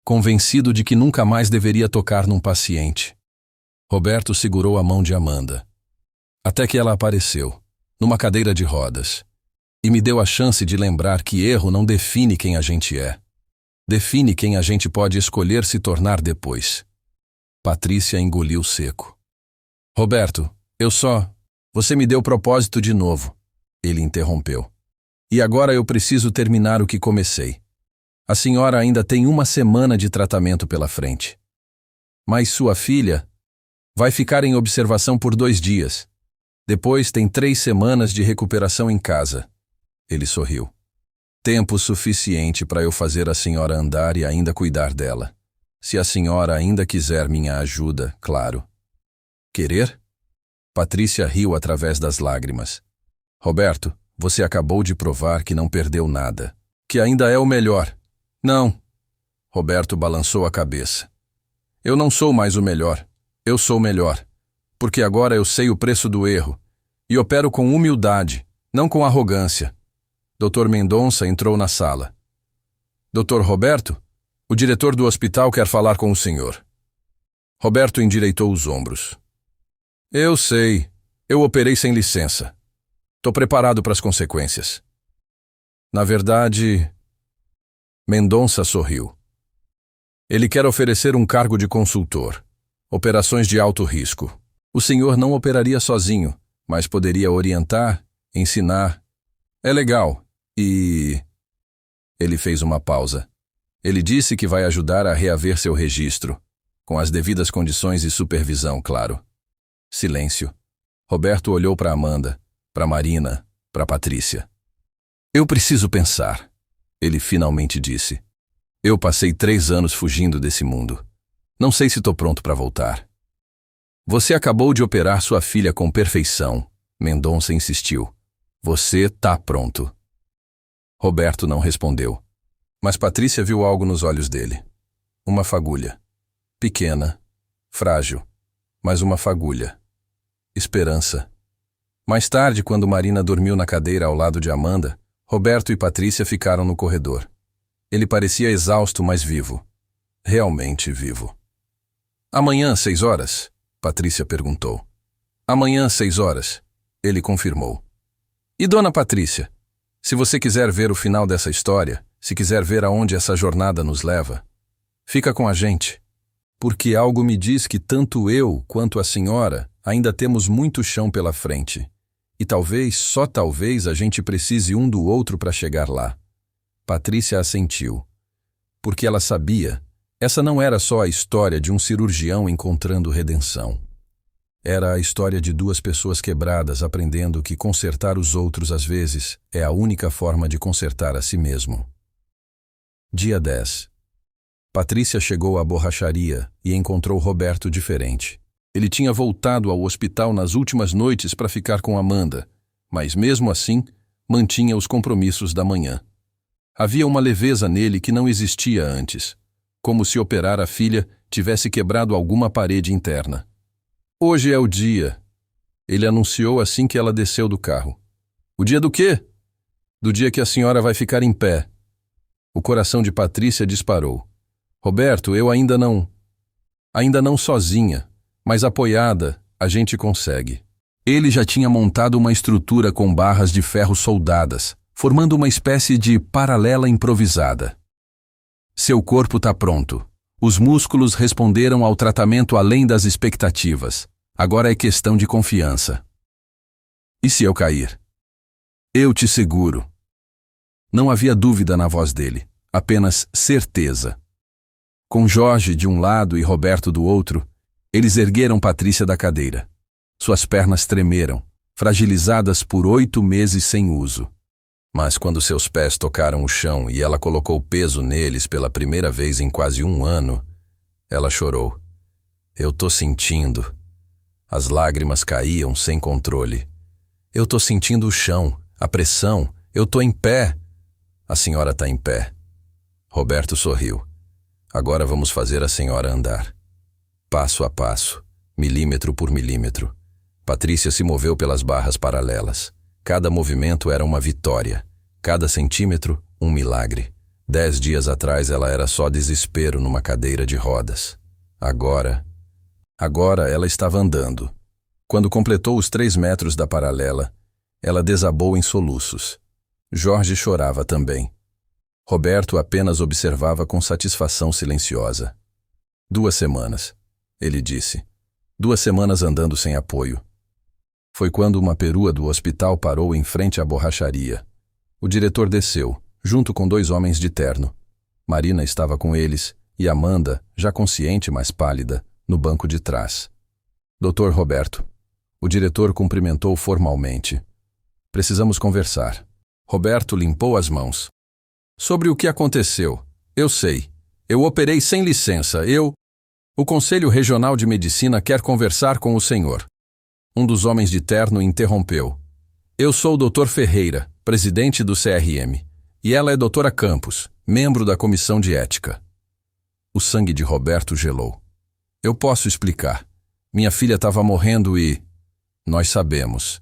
convencido de que nunca mais deveria tocar num paciente. Roberto segurou a mão de Amanda. Até que ela apareceu, numa cadeira de rodas, e me deu a chance de lembrar que erro não define quem a gente é. Define quem a gente pode escolher se tornar depois. Patrícia engoliu seco. Roberto, Você me deu propósito de novo. Ele interrompeu. E agora eu preciso terminar o que comecei. A senhora ainda tem 1 semana de tratamento pela frente. Mas sua filha vai ficar em observação por 2 dias. Depois tem 3 semanas de recuperação em casa. Ele sorriu. Tempo suficiente para eu fazer a senhora andar e ainda cuidar dela. Se a senhora ainda quiser minha ajuda, claro. Querer? Patrícia riu através das lágrimas. Roberto, você acabou de provar que não perdeu nada. Que ainda é o melhor. Não. Roberto balançou a cabeça. Eu não sou mais o melhor. Eu sou melhor. Porque agora eu sei o preço do erro. E opero com humildade, não com arrogância. Dr. Mendonça entrou na sala. Dr. Roberto? O diretor do hospital quer falar com o senhor. Roberto endireitou os ombros. Eu sei. Eu operei sem licença. Tô preparado para as consequências. Na verdade... Mendonça sorriu. Ele quer oferecer um cargo de consultor. Operações de alto risco. O senhor não operaria sozinho, mas poderia orientar, ensinar. É legal. E... Ele fez uma pausa. Ele disse que vai ajudar a reaver seu registro, com as devidas condições e supervisão, claro. Silêncio. Roberto olhou para Amanda, para Marina, para Patrícia. Eu preciso pensar, ele finalmente disse. Eu passei 3 anos fugindo desse mundo. Não sei se estou pronto para voltar. Você acabou de operar sua filha com perfeição, Mendonça insistiu. Você tá pronto. Roberto não respondeu. Mas Patrícia viu algo nos olhos dele. Uma fagulha. Pequena, frágil, mas uma fagulha. Esperança. Mais tarde, quando Marina dormiu na cadeira ao lado de Amanda, Roberto e Patrícia ficaram no corredor. Ele parecia exausto, mas vivo. Realmente vivo. Amanhã, 6 horas? Patrícia perguntou. Amanhã, 6 horas. Ele confirmou. E Dona Patrícia, se você quiser ver o final dessa história, se quiser ver aonde essa jornada nos leva, fica com a gente. Porque algo me diz que tanto eu quanto a senhora ainda temos muito chão pela frente. E talvez, só talvez, a gente precise um do outro para chegar lá. Patrícia assentiu. Porque ela sabia, essa não era só a história de um cirurgião encontrando redenção. Era a história de 2 pessoas quebradas aprendendo que consertar os outros às vezes é a única forma de consertar a si mesmo. Dia 10. Patrícia chegou à borracharia e encontrou Roberto diferente. Ele tinha voltado ao hospital nas últimas noites para ficar com Amanda, mas mesmo assim, mantinha os compromissos da manhã. Havia uma leveza nele que não existia antes, como se operar a filha tivesse quebrado alguma parede interna. Hoje é o dia, ele anunciou assim que ela desceu do carro. O dia do quê? Do dia que a senhora vai ficar em pé. O coração de Patrícia disparou. Roberto, eu ainda não sozinha, mas apoiada, a gente consegue. Ele já tinha montado uma estrutura com barras de ferro soldadas, formando uma espécie de paralela improvisada. Seu corpo tá pronto. Os músculos responderam ao tratamento além das expectativas. Agora é questão de confiança. E se eu cair? Eu te seguro. Não havia dúvida na voz dele, apenas certeza. Com Jorge de um lado e Roberto do outro, eles ergueram Patrícia da cadeira. Suas pernas tremeram, fragilizadas por 8 meses sem uso. Mas quando seus pés tocaram o chão e ela colocou peso neles pela primeira vez em quase 1 ano, ela chorou. Eu tô sentindo. As lágrimas caíam sem controle. Eu tô sentindo o chão, a pressão, eu tô em pé. A senhora tá em pé. Roberto sorriu. Agora vamos fazer a senhora andar. Passo a passo, milímetro por milímetro. Patrícia se moveu pelas barras paralelas. Cada movimento era uma vitória. Cada centímetro, um milagre. 10 dias atrás ela era só desespero numa cadeira de rodas. Agora ela estava andando. Quando completou os 3 metros da paralela, ela desabou em soluços. Jorge chorava também. Roberto apenas observava com satisfação silenciosa. 2 semanas, ele disse. 2 semanas andando sem apoio. Foi quando uma perua do hospital parou em frente à borracharia. O diretor desceu, junto com 2 homens de terno. Marina estava com eles e Amanda, já consciente, mas pálida, no banco de trás. Doutor Roberto. O diretor cumprimentou formalmente. Precisamos conversar. Roberto limpou as mãos. Sobre o que aconteceu. Eu sei. Eu operei sem licença. O Conselho Regional de Medicina quer conversar com o senhor. Um dos homens de terno interrompeu. Eu sou o Dr. Ferreira, presidente do CRM, e ela é Dra. Campos, membro da Comissão de Ética. O sangue de Roberto gelou. Eu posso explicar. Minha filha estava morrendo e... Nós sabemos.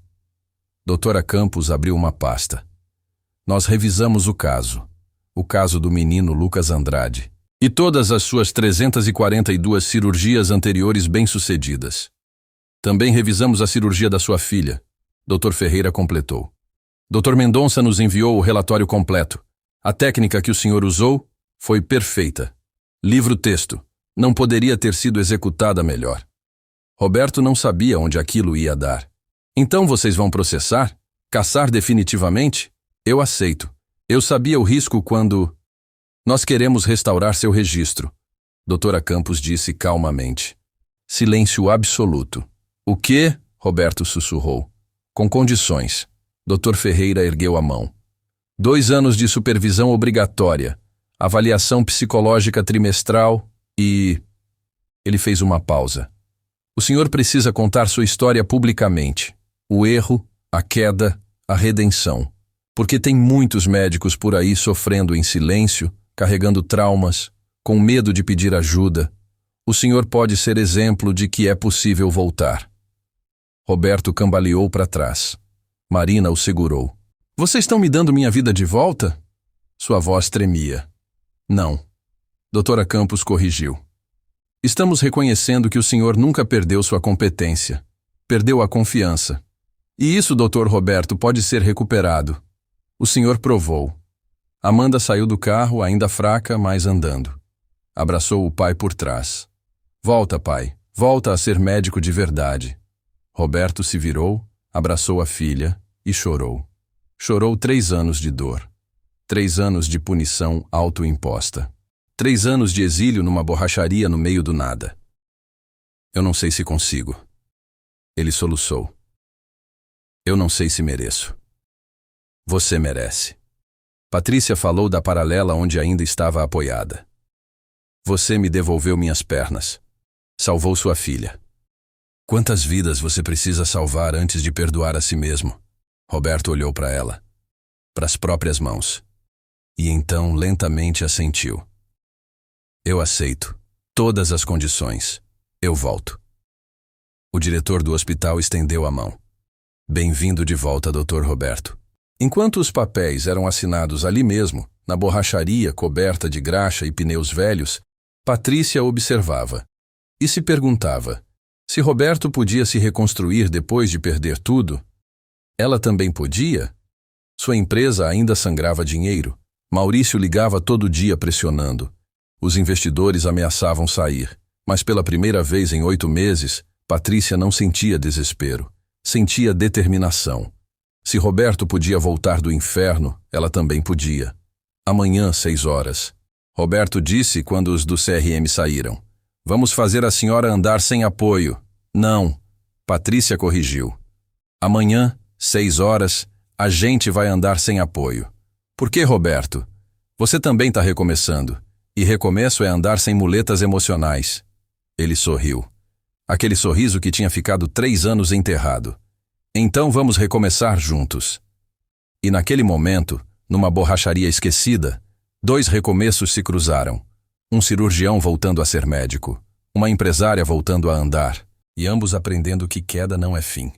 Dra. Campos abriu uma pasta. Nós revisamos o caso do menino Lucas Andrade, e todas as suas 342 cirurgias anteriores bem-sucedidas. Também revisamos a cirurgia da sua filha. Dr. Ferreira completou. Dr. Mendonça nos enviou o relatório completo. A técnica que o senhor usou foi perfeita. Livro-texto. Não poderia ter sido executada melhor. Roberto não sabia onde aquilo ia dar. Então vocês vão processar? Caçar definitivamente? Eu aceito. Eu sabia o risco quando... Nós queremos restaurar seu registro. Dra. Campos disse calmamente. Silêncio absoluto. O quê? Roberto sussurrou. Com condições. Dr. Ferreira ergueu a mão. 2 anos de supervisão obrigatória, avaliação psicológica trimestral e... Ele fez uma pausa. O senhor precisa contar sua história publicamente. O erro, a queda, a redenção. Porque tem muitos médicos por aí sofrendo em silêncio, carregando traumas, com medo de pedir ajuda. O senhor pode ser exemplo de que é possível voltar. Roberto cambaleou para trás. Marina o segurou. Vocês estão me dando minha vida de volta? Sua voz tremia. Não. Doutora Campos corrigiu. Estamos reconhecendo que o senhor nunca perdeu sua competência. Perdeu a confiança. E isso, Dr. Roberto, pode ser recuperado. O senhor provou. Amanda saiu do carro, ainda fraca, mas andando. Abraçou o pai por trás. Volta, pai. Volta a ser médico de verdade. Roberto se virou, abraçou a filha e chorou. Chorou 3 anos de dor. 3 anos de punição autoimposta. 3 anos de exílio numa borracharia no meio do nada. Eu não sei se consigo. Ele soluçou. Eu não sei se mereço. Você merece. Patrícia falou da paralela onde ainda estava apoiada. Você me devolveu minhas pernas. Salvou sua filha. Quantas vidas você precisa salvar antes de perdoar a si mesmo? Roberto olhou para ela. Para as próprias mãos. E então lentamente assentiu. Eu aceito. Todas as condições. Eu volto. O diretor do hospital estendeu a mão. Bem-vindo de volta, Dr. Roberto. Enquanto os papéis eram assinados ali mesmo, na borracharia coberta de graxa e pneus velhos, Patrícia observava. E se perguntava, se Roberto podia se reconstruir depois de perder tudo, ela também podia? Sua empresa ainda sangrava dinheiro. Maurício ligava todo dia pressionando. Os investidores ameaçavam sair, mas pela primeira vez em 8 meses, Patrícia não sentia desespero, sentia determinação. Se Roberto podia voltar do inferno, ela também podia. Amanhã, 6 horas. Roberto disse quando os do CRM saíram. Vamos fazer a senhora andar sem apoio. Não. Patrícia corrigiu. Amanhã, 6 horas, a gente vai andar sem apoio. Por que, Roberto? Você também está recomeçando. E recomeço é andar sem muletas emocionais. Ele sorriu. Aquele sorriso que tinha ficado 3 anos enterrado. Então vamos recomeçar juntos. E naquele momento, numa borracharia esquecida, 2 recomeços se cruzaram. Um cirurgião voltando a ser médico, uma empresária voltando a andar, e ambos aprendendo que queda não é fim.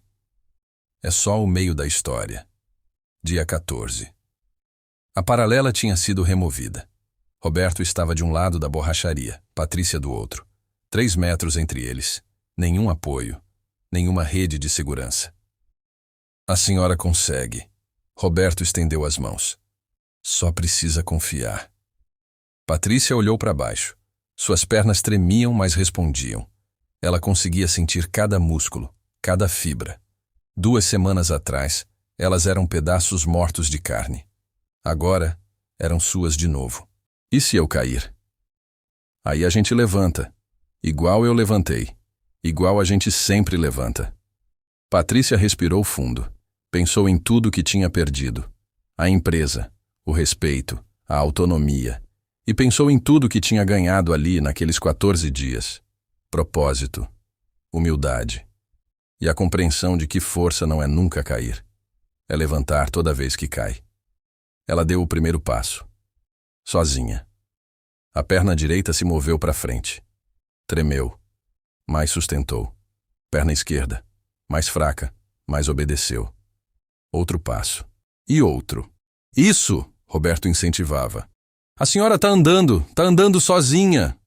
É só o meio da história. Dia 14. A paralela tinha sido removida. Roberto estava de um lado da borracharia, Patrícia do outro. 3 metros entre eles. Nenhum apoio, nenhuma rede de segurança. A senhora consegue. Roberto estendeu as mãos. Só precisa confiar. Patrícia olhou para baixo. Suas pernas tremiam, mas respondiam. Ela conseguia sentir cada músculo, cada fibra. 2 semanas atrás, elas eram pedaços mortos de carne. Agora, eram suas de novo. E se eu cair? Aí a gente levanta. Igual eu levantei. Igual a gente sempre levanta. Patrícia respirou fundo. Pensou em tudo que tinha perdido. A empresa, o respeito, a autonomia. E pensou em tudo que tinha ganhado ali naqueles 14 dias. Propósito, humildade. E a compreensão de que força não é nunca cair. É levantar toda vez que cai. Ela deu o primeiro passo. Sozinha. A perna direita se moveu para frente. Tremeu. Mais sustentou. Perna esquerda. Mais fraca, mas obedeceu. Outro passo. E outro. Isso! Roberto incentivava. A senhora tá andando sozinha.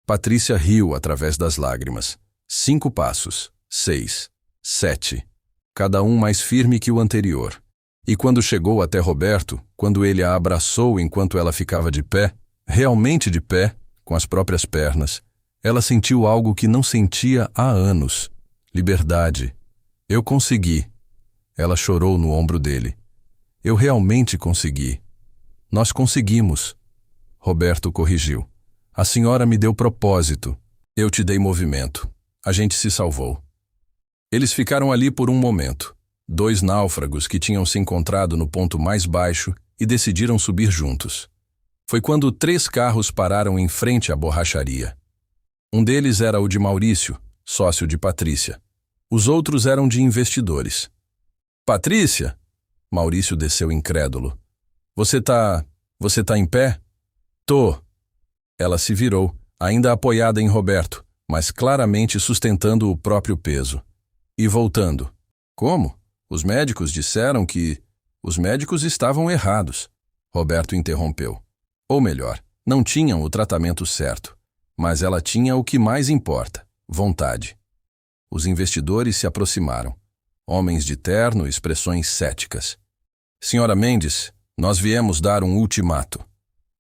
Patrícia riu através das lágrimas. 5 passos. 6. 7. Cada um mais firme que o anterior. E quando chegou até Roberto, quando ele a abraçou enquanto ela ficava de pé, realmente de pé, com as próprias pernas, ela sentiu algo que não sentia há anos. Liberdade. Eu consegui. Ela chorou no ombro dele. Eu realmente consegui. Nós conseguimos. Roberto corrigiu. A senhora me deu propósito. Eu te dei movimento. A gente se salvou. Eles ficaram ali por um momento. 2 náufragos que tinham se encontrado no ponto mais baixo e decidiram subir juntos. Foi quando 3 carros pararam em frente à borracharia. Um deles era o de Maurício, sócio de Patrícia. Os outros eram de investidores. Patrícia? Maurício desceu incrédulo. Você tá em pé? Tô. Ela se virou, ainda apoiada em Roberto, mas claramente sustentando o próprio peso. E voltando. Como? Os médicos disseram que... Os médicos estavam errados. Roberto interrompeu. Ou melhor, Não tinham o tratamento certo, mas ela tinha o que mais importa: vontade. Os investidores se aproximaram. Homens de terno, expressões céticas. Senhora Mendes, nós viemos dar um ultimato.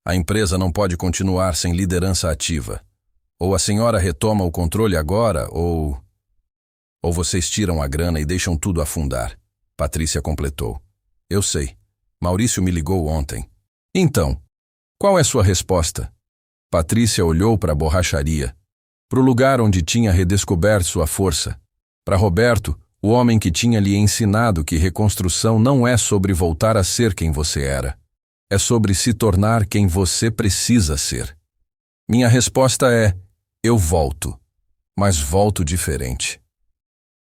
A empresa não pode continuar sem liderança ativa. Ou a senhora retoma o controle agora, ou vocês tiram a grana e deixam tudo afundar. Patrícia completou. Eu sei. Maurício me ligou ontem. Então, qual é sua resposta? Patrícia olhou para a borracharia, para o lugar onde tinha redescoberto sua força. Para Roberto, o homem que tinha lhe ensinado que reconstrução não é sobre voltar a ser quem você era. É sobre se tornar quem você precisa ser. Minha resposta é: eu volto, mas volto diferente.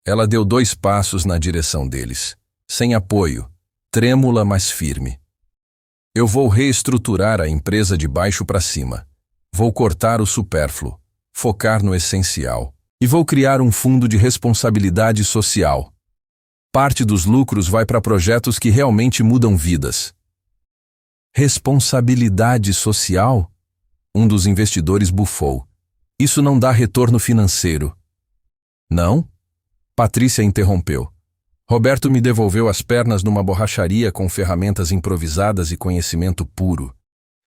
Ela deu 2 passos na direção deles, sem apoio, trêmula, mas firme. Eu vou reestruturar a empresa de baixo para cima. Vou cortar o supérfluo, focar no essencial. E vou criar um fundo de responsabilidade social. Parte dos lucros vai para projetos que realmente mudam vidas. Responsabilidade social? Um dos investidores bufou. Isso não dá retorno financeiro. Não? Patrícia interrompeu. Roberto me devolveu as pernas numa borracharia com ferramentas improvisadas e conhecimento puro.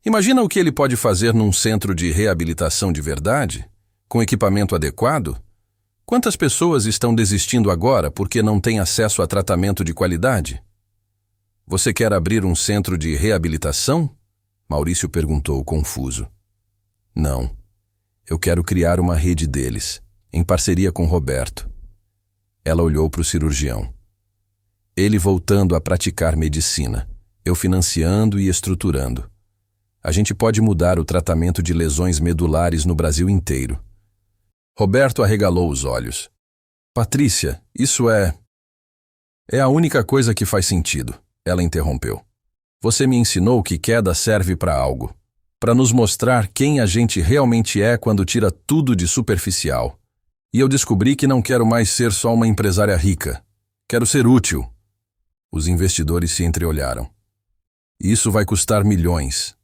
Imagina o que ele pode fazer num centro de reabilitação de verdade? Com equipamento adequado? Quantas pessoas estão desistindo agora porque não têm acesso a tratamento de qualidade? Você quer abrir um centro de reabilitação? Maurício perguntou, confuso. Não. Eu quero criar uma rede deles, em parceria com Roberto. Ela olhou para o cirurgião. Ele voltando a praticar medicina, eu financiando e estruturando. A gente pode mudar o tratamento de lesões medulares no Brasil inteiro. Roberto arregalou os olhos. Patrícia, isso é a única coisa que faz sentido, ela interrompeu. Você me ensinou que queda serve para algo. Para nos mostrar quem a gente realmente é quando tira tudo de superficial. E eu descobri que não quero mais ser só uma empresária rica. Quero ser útil. Os investidores se entreolharam. Isso vai custar milhões.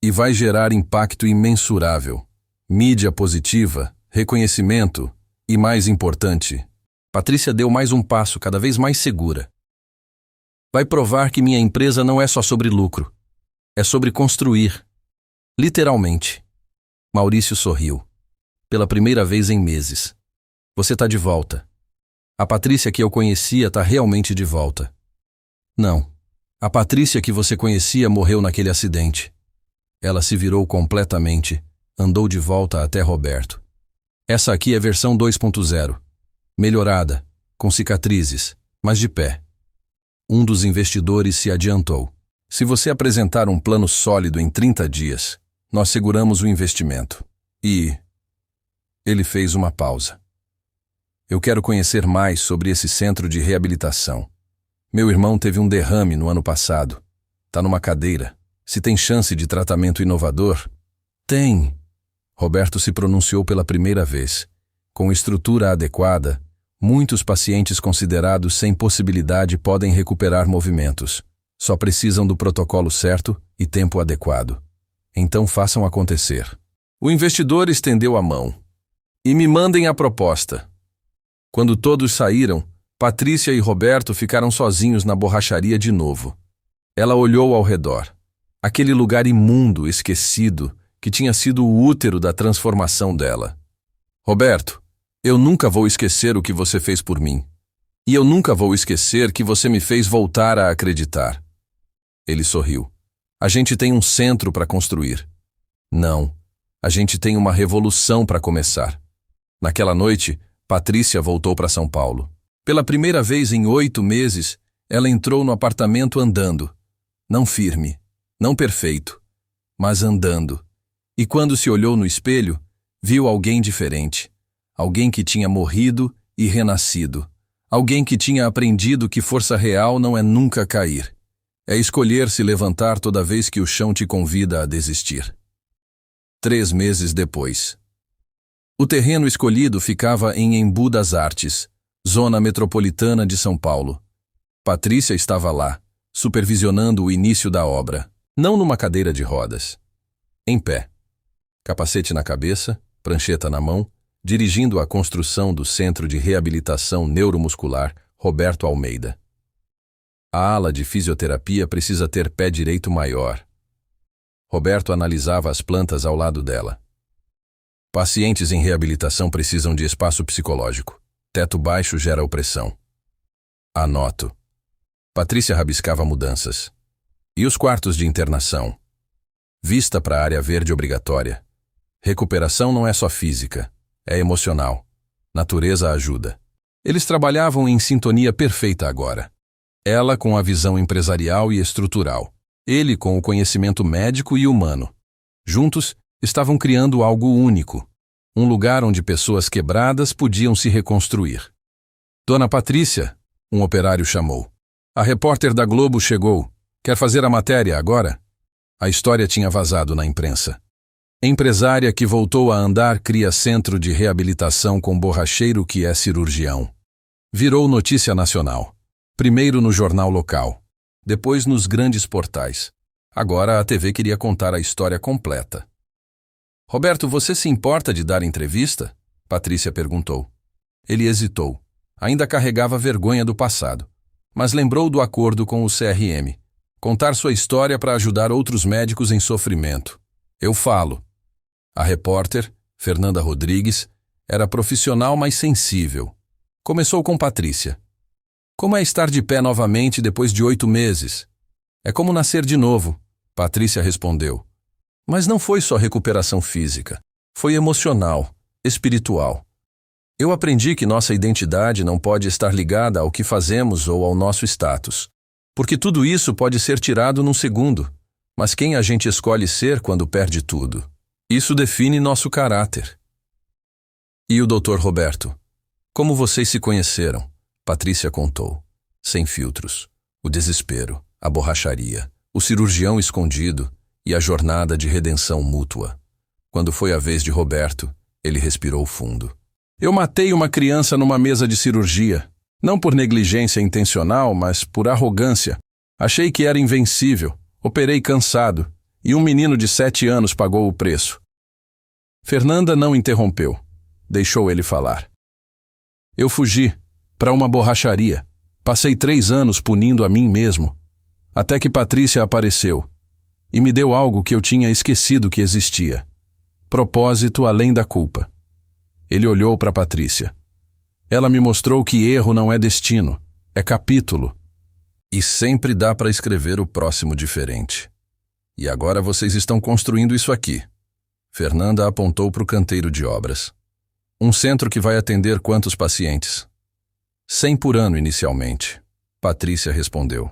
E vai gerar impacto imensurável. Mídia positiva, reconhecimento e, mais importante, Patrícia deu mais um passo cada vez mais segura. Vai provar que minha empresa não é só sobre lucro. É sobre construir. Literalmente. Maurício sorriu. Pela primeira vez em meses. Você está de volta. A Patrícia que eu conhecia está realmente de volta. Não. A Patrícia que você conhecia morreu naquele acidente. Ela se virou completamente, andou de volta até Roberto. Essa aqui é a versão 2.0. Melhorada, com cicatrizes, mas de pé. Um dos investidores se adiantou. Se você apresentar um plano sólido em 30 dias, nós seguramos o investimento. E ele fez uma pausa. Eu quero conhecer mais sobre esse centro de reabilitação. Meu irmão teve um derrame no ano passado. Tá numa cadeira. Se tem chance de tratamento inovador? Tem. Roberto se pronunciou pela primeira vez. Com estrutura adequada, muitos pacientes considerados sem possibilidade podem recuperar movimentos. Só precisam do protocolo certo e tempo adequado. Então façam acontecer. O investidor estendeu a mão. E me mandem a proposta. Quando todos saíram, Patrícia e Roberto ficaram sozinhos na borracharia de novo. Ela olhou ao redor. Aquele lugar imundo, esquecido, que tinha sido o útero da transformação dela. Roberto, eu nunca vou esquecer o que você fez por mim. E eu nunca vou esquecer que você me fez voltar a acreditar. Ele sorriu. A gente tem um centro para construir. Não, a gente tem uma revolução para começar. Naquela noite, Patrícia voltou para São Paulo. Pela primeira vez em 8 meses, ela entrou no apartamento andando. Não firme, não perfeito, mas andando. E quando se olhou no espelho, viu alguém diferente. Alguém que tinha morrido e renascido. Alguém que tinha aprendido que força real não é nunca cair. É escolher se levantar toda vez que o chão te convida a desistir. 3 meses depois. O terreno escolhido ficava em Embu das Artes, zona metropolitana de São Paulo. Patrícia estava lá, supervisionando o início da obra, não numa cadeira de rodas. Em pé, capacete na cabeça, prancheta na mão, dirigindo a construção do Centro de Reabilitação Neuromuscular Roberto Almeida. A ala de fisioterapia precisa ter pé direito maior. Roberto analisava as plantas ao lado dela. Pacientes em reabilitação precisam de espaço psicológico. Teto baixo gera opressão. Anoto. Patrícia rabiscava mudanças. E os quartos de internação? Vista para a área verde obrigatória. Recuperação não é só física, é emocional. Natureza ajuda. Eles trabalhavam em sintonia perfeita agora. Ela com a visão empresarial e estrutural. Ele com o conhecimento médico e humano. Juntos, estavam criando algo único. Um lugar onde pessoas quebradas podiam se reconstruir. Dona Patrícia, um operário chamou. A repórter da Globo chegou. Quer fazer a matéria agora? A história tinha vazado na imprensa. Empresária que voltou a andar cria centro de reabilitação com borracheiro que é cirurgião. Virou notícia nacional. Primeiro no jornal local. Depois nos grandes portais. Agora a TV queria contar a história completa. Roberto, você se importa de dar entrevista? Patrícia perguntou. Ele hesitou. Ainda carregava vergonha do passado. Mas lembrou do acordo com o CRM. Contar sua história para ajudar outros médicos em sofrimento. Eu falo. A repórter, Fernanda Rodrigues, era profissional, mas sensível. Começou com Patrícia. Como é estar de pé novamente depois de 8 meses? É como nascer de novo, Patrícia respondeu. Mas não foi só recuperação física. Foi emocional, espiritual. Eu aprendi que nossa identidade não pode estar ligada ao que fazemos ou ao nosso status. Porque tudo isso pode ser tirado num segundo. Mas quem a gente escolhe ser quando perde tudo? Isso define nosso caráter. E o Dr. Roberto? Como vocês se conheceram? Patrícia contou. Sem filtros. O desespero, a borracharia, o cirurgião escondido e a jornada de redenção mútua. Quando foi a vez de Roberto, ele respirou fundo. Eu matei uma criança numa mesa de cirurgia. Não por negligência intencional, mas por arrogância. Achei que era invencível. Operei cansado. E um menino de 7 anos pagou o preço. Fernanda não interrompeu. Deixou ele falar. Eu fugi para uma borracharia. Passei 3 anos punindo a mim mesmo. Até que Patrícia apareceu. E me deu algo que eu tinha esquecido que existia. Propósito além da culpa. Ele olhou para Patrícia. Ela me mostrou que erro não é destino, é capítulo. E sempre dá para escrever o próximo diferente. E agora vocês estão construindo isso aqui. Fernanda apontou para o canteiro de obras. Um centro que vai atender quantos pacientes? 100 por ano inicialmente. Patrícia respondeu.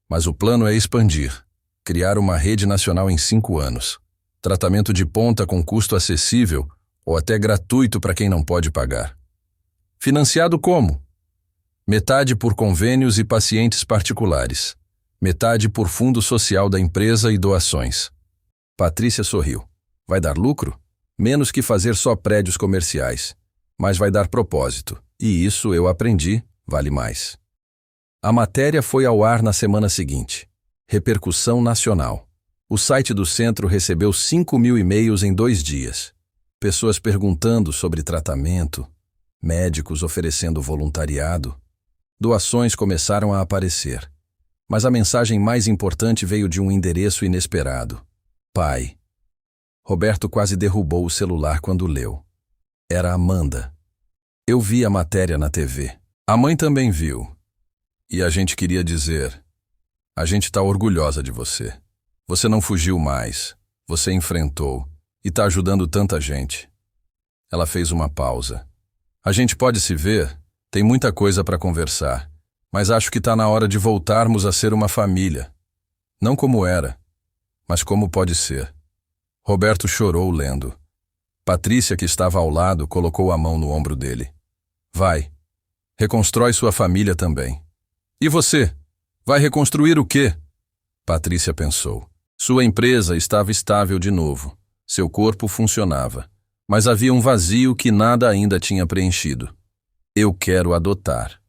Mas o plano é expandir. Criar uma rede nacional em 5 anos. Tratamento de ponta com custo acessível ou até gratuito para quem não pode pagar. Financiado como? Metade por convênios e pacientes particulares. Metade por fundo social da empresa e doações. Patrícia sorriu. Vai dar lucro? Menos que fazer só prédios comerciais. Mas vai dar propósito. E isso eu aprendi, vale mais. A matéria foi ao ar na semana seguinte. Repercussão nacional. O site do centro recebeu 5.000 e-mails em 2 dias. Pessoas perguntando sobre tratamento, médicos oferecendo voluntariado. Doações começaram a aparecer. Mas a mensagem mais importante veio de um endereço inesperado. Pai. Roberto quase derrubou o celular quando leu. Era Amanda. Eu vi a matéria na TV. A mãe também viu. E a gente queria dizer, a gente está orgulhosa de você. Você não fugiu mais. Você enfrentou. E está ajudando tanta gente. Ela fez uma pausa. A gente pode se ver? Tem muita coisa para conversar. Mas acho que está na hora de voltarmos a ser uma família. Não como era, mas como pode ser. Roberto chorou lendo. Patrícia, que estava ao lado, colocou a mão no ombro dele. Vai. Reconstrói sua família também. E você? Vai reconstruir o quê? Patrícia pensou. Sua empresa estava estável de novo. Seu corpo funcionava. Mas havia um vazio que nada ainda tinha preenchido. Eu quero adotar.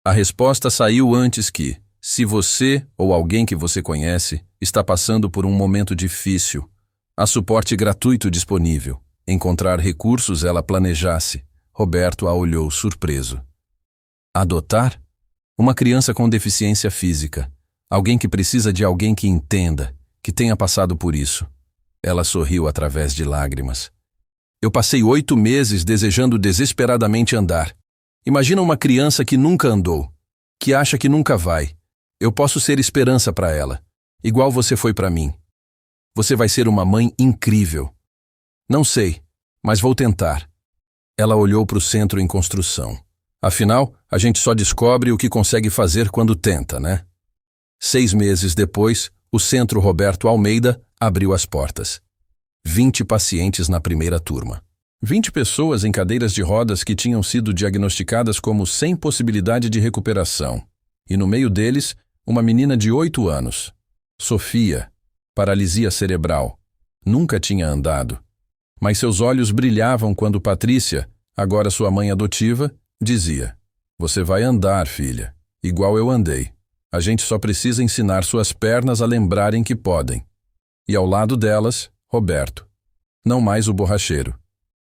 A resposta saiu antes que, se você ou alguém que você conhece está passando por um momento difícil, Há suporte gratuito disponível. Encontrar recursos ela planejasse. Roberto a olhou surpreso. Adotar? Uma criança com deficiência física. Alguém que precisa de alguém que entenda, que tenha passado por isso. Ela sorriu através de lágrimas. Eu passei 8 meses desejando desesperadamente andar. Imagina uma criança que nunca andou, que acha que nunca vai. Eu posso ser esperança para ela, igual você foi para mim. Você vai ser uma mãe incrível. Não sei, mas vou tentar. Ela olhou para o centro em construção. Afinal, a gente só descobre o que consegue fazer quando tenta, né? 6 meses depois, o Centro Roberto Almeida abriu as portas. 20 pacientes na primeira turma. 20 pessoas em cadeiras de rodas que tinham sido diagnosticadas como sem possibilidade de recuperação. E no meio deles, uma menina de 8 anos. Sofia, paralisia cerebral. Nunca tinha andado. Mas seus olhos brilhavam quando Patrícia, agora sua mãe adotiva, dizia: Você vai andar, filha, igual eu andei. A gente só precisa ensinar suas pernas a lembrarem que podem. E ao lado delas, Roberto. Não mais o borracheiro.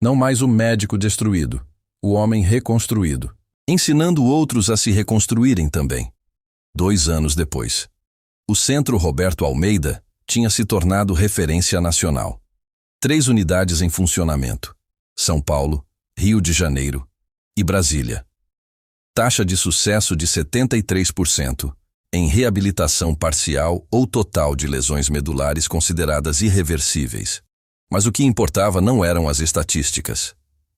Não mais o médico destruído. O homem reconstruído. Ensinando outros a se reconstruírem também. 2 anos depois. O Centro Roberto Almeida tinha se tornado referência nacional. 3 unidades em funcionamento. São Paulo, Rio de Janeiro e Brasília. Taxa de sucesso de 73%. Em reabilitação parcial ou total de lesões medulares consideradas irreversíveis. Mas o que importava não eram as estatísticas,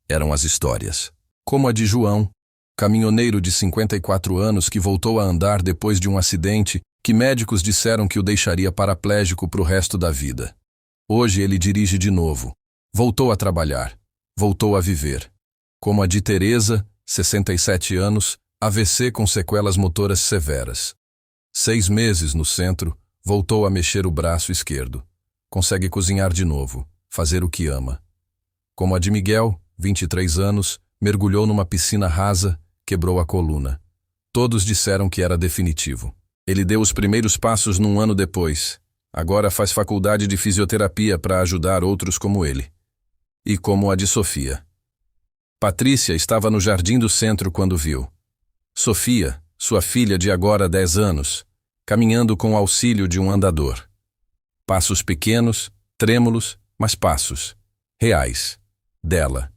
eram as histórias. Como a de João, caminhoneiro de 54 anos que voltou a andar depois de um acidente que médicos disseram que o deixaria paraplégico para o resto da vida. Hoje ele dirige de novo, voltou a trabalhar, voltou a viver. Como a de Teresa, 67 anos, AVC com sequelas motoras severas. 6 meses no centro, voltou a mexer o braço esquerdo. Consegue cozinhar de novo, fazer o que ama. Como a de Miguel, 23 anos, mergulhou numa piscina rasa, quebrou a coluna. Todos disseram que era definitivo. Ele deu os primeiros passos 1 ano depois. Agora faz faculdade de fisioterapia para ajudar outros como ele. E como a de Sofia. Patrícia estava no jardim do centro quando viu. Sofia, sua filha de agora 10 anos, caminhando com o auxílio de um andador. Passos pequenos, trêmulos, mas passos. Reais. Dela.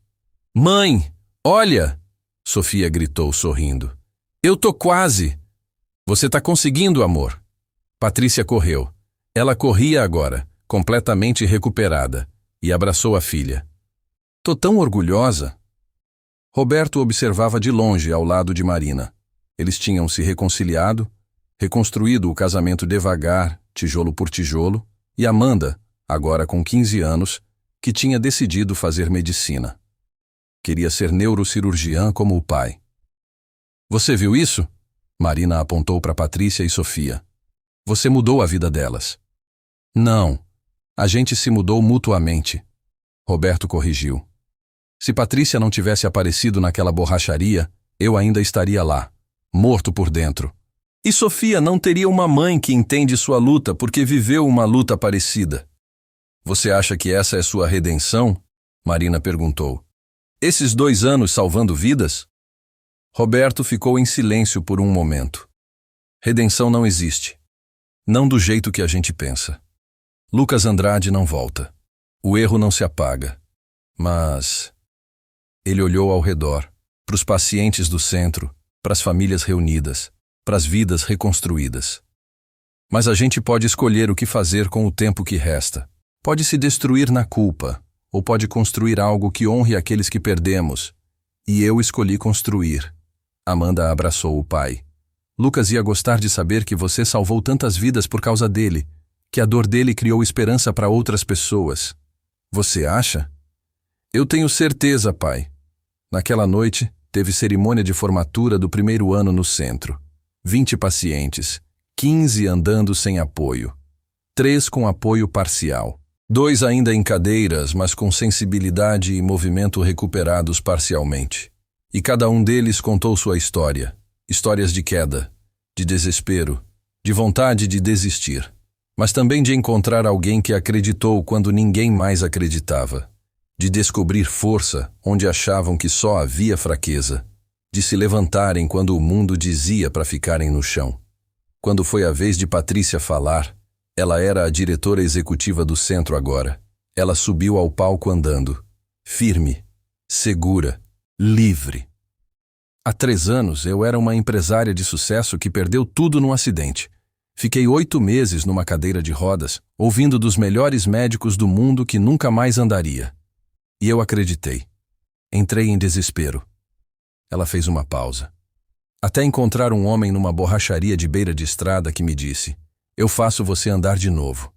Mãe, olha! Sofia gritou sorrindo. Eu tô quase! Você tá conseguindo, amor. Patrícia correu. Ela corria agora, completamente recuperada, e abraçou a filha. Tô tão orgulhosa. Roberto observava de longe ao lado de Marina. Eles tinham se reconciliado, reconstruído o casamento devagar, tijolo por tijolo, e Amanda, agora com 15 anos, que tinha decidido fazer medicina. Queria ser neurocirurgiã como o pai. Você viu isso? Marina apontou para Patrícia e Sofia. Você mudou a vida delas. Não, a gente se mudou mutuamente. Roberto corrigiu. Se Patrícia não tivesse aparecido naquela borracharia, eu ainda estaria lá, morto por dentro. E Sofia não teria uma mãe que entende sua luta porque viveu uma luta parecida. Você acha que essa é sua redenção? Marina perguntou. Esses 2 anos salvando vidas? Roberto ficou em silêncio por um momento. Redenção não existe. Não do jeito que a gente pensa. Lucas Andrade não volta. O erro não se apaga. Mas... Ele olhou ao redor, para os pacientes do centro, para as famílias reunidas, para as vidas reconstruídas. Mas a gente pode escolher o que fazer com o tempo que resta. Pode se destruir na culpa, ou pode construir algo que honre aqueles que perdemos. E eu escolhi construir. Amanda abraçou o pai. Lucas ia gostar de saber que você salvou tantas vidas por causa dele, que a dor dele criou esperança para outras pessoas. Você acha? Eu tenho certeza, pai. Naquela noite, teve cerimônia de formatura do 1º ano no centro. 20 pacientes, 15 andando sem apoio. 3 com apoio parcial. 2 ainda em cadeiras, mas com sensibilidade e movimento recuperados parcialmente. E cada um deles contou sua história. Histórias de queda, de desespero, de vontade de desistir. mas também de encontrar alguém que acreditou quando ninguém mais acreditava, de descobrir força onde achavam que só havia fraqueza, de se levantarem quando o mundo dizia para ficarem no chão. Quando foi a vez de Patrícia falar, ela era a diretora executiva do centro agora. Ela subiu ao palco andando, firme, segura, livre. Há 3 anos eu era uma empresária de sucesso que perdeu tudo num acidente. Fiquei 8 meses numa cadeira de rodas, ouvindo dos melhores médicos do mundo que nunca mais andaria. E eu acreditei. Entrei em desespero. Ela fez uma pausa. Até encontrar um homem numa borracharia de beira de estrada que me disse: "Eu faço você andar de novo."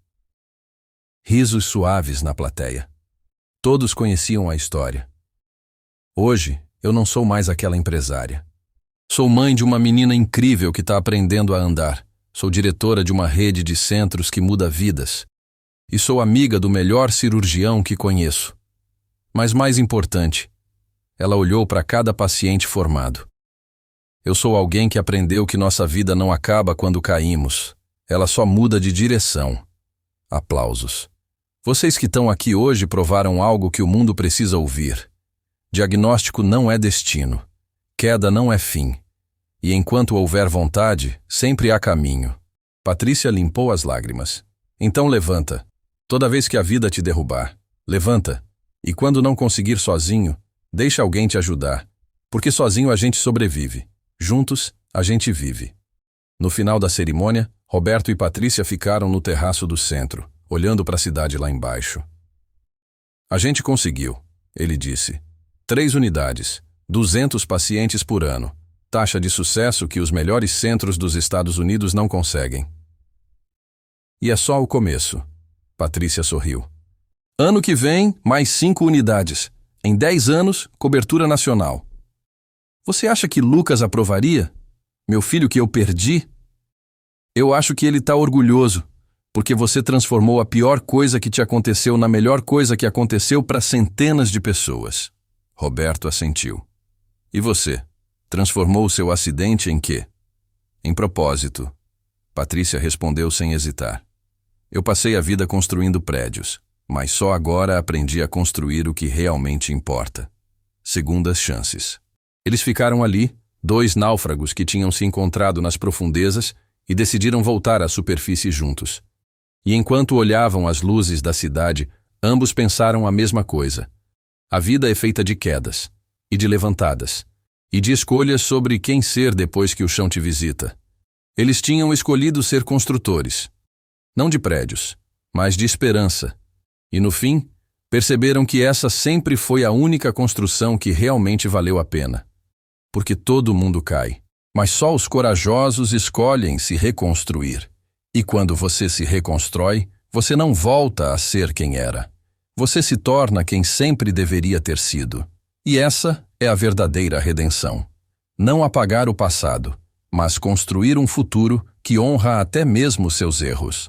Risos suaves na plateia. Todos conheciam a história. Hoje, eu não sou mais aquela empresária. Sou mãe de uma menina incrível que está aprendendo a andar. Sou diretora de uma rede de centros que muda vidas. E sou amiga do melhor cirurgião que conheço. Mas mais importante, ela olhou para cada paciente formado. Eu sou alguém que aprendeu que nossa vida não acaba quando caímos. Ela só muda de direção. Aplausos. Vocês que estão aqui hoje provaram algo que o mundo precisa ouvir. Diagnóstico não é destino. Queda não é fim. E enquanto houver vontade, sempre há caminho. Patrícia limpou as lágrimas. Então levanta. Toda vez que a vida te derrubar, levanta. E quando não conseguir sozinho, deixa alguém te ajudar. Porque sozinho a gente sobrevive. Juntos, a gente vive. No final da cerimônia, Roberto e Patrícia ficaram no terraço do centro, olhando para a cidade lá embaixo. "A gente conseguiu", ele disse. 3 unidades, 200 pacientes por ano. Taxa de sucesso que os melhores centros dos Estados Unidos não conseguem. E é só o começo. Patrícia sorriu. Ano que vem, mais 5 unidades. Em 10 anos, cobertura nacional. Você acha que Lucas aprovaria? Meu filho que eu perdi? Eu acho que ele está orgulhoso, porque você transformou a pior coisa que te aconteceu na melhor coisa que aconteceu para centenas de pessoas. Roberto assentiu. E você? Transformou o seu acidente em quê? Em propósito. Patrícia respondeu sem hesitar. Eu passei a vida construindo prédios, mas só agora aprendi a construir o que realmente importa. Segundas chances. Eles ficaram ali, 2 náufragos que tinham se encontrado nas profundezas e decidiram voltar à superfície juntos. E enquanto olhavam as luzes da cidade, ambos pensaram a mesma coisa. A vida é feita de quedas, e de levantadas, e de escolhas sobre quem ser depois que o chão te visita. Eles tinham escolhido ser construtores, não de prédios, mas de esperança. E no fim, perceberam que essa sempre foi a única construção que realmente valeu a pena. Porque todo mundo cai, mas só os corajosos escolhem se reconstruir. E quando você se reconstrói, você não volta a ser quem era. Você se torna quem sempre deveria ter sido. E essa é a verdadeira redenção. Não apagar o passado, mas construir um futuro que honra até mesmo seus erros.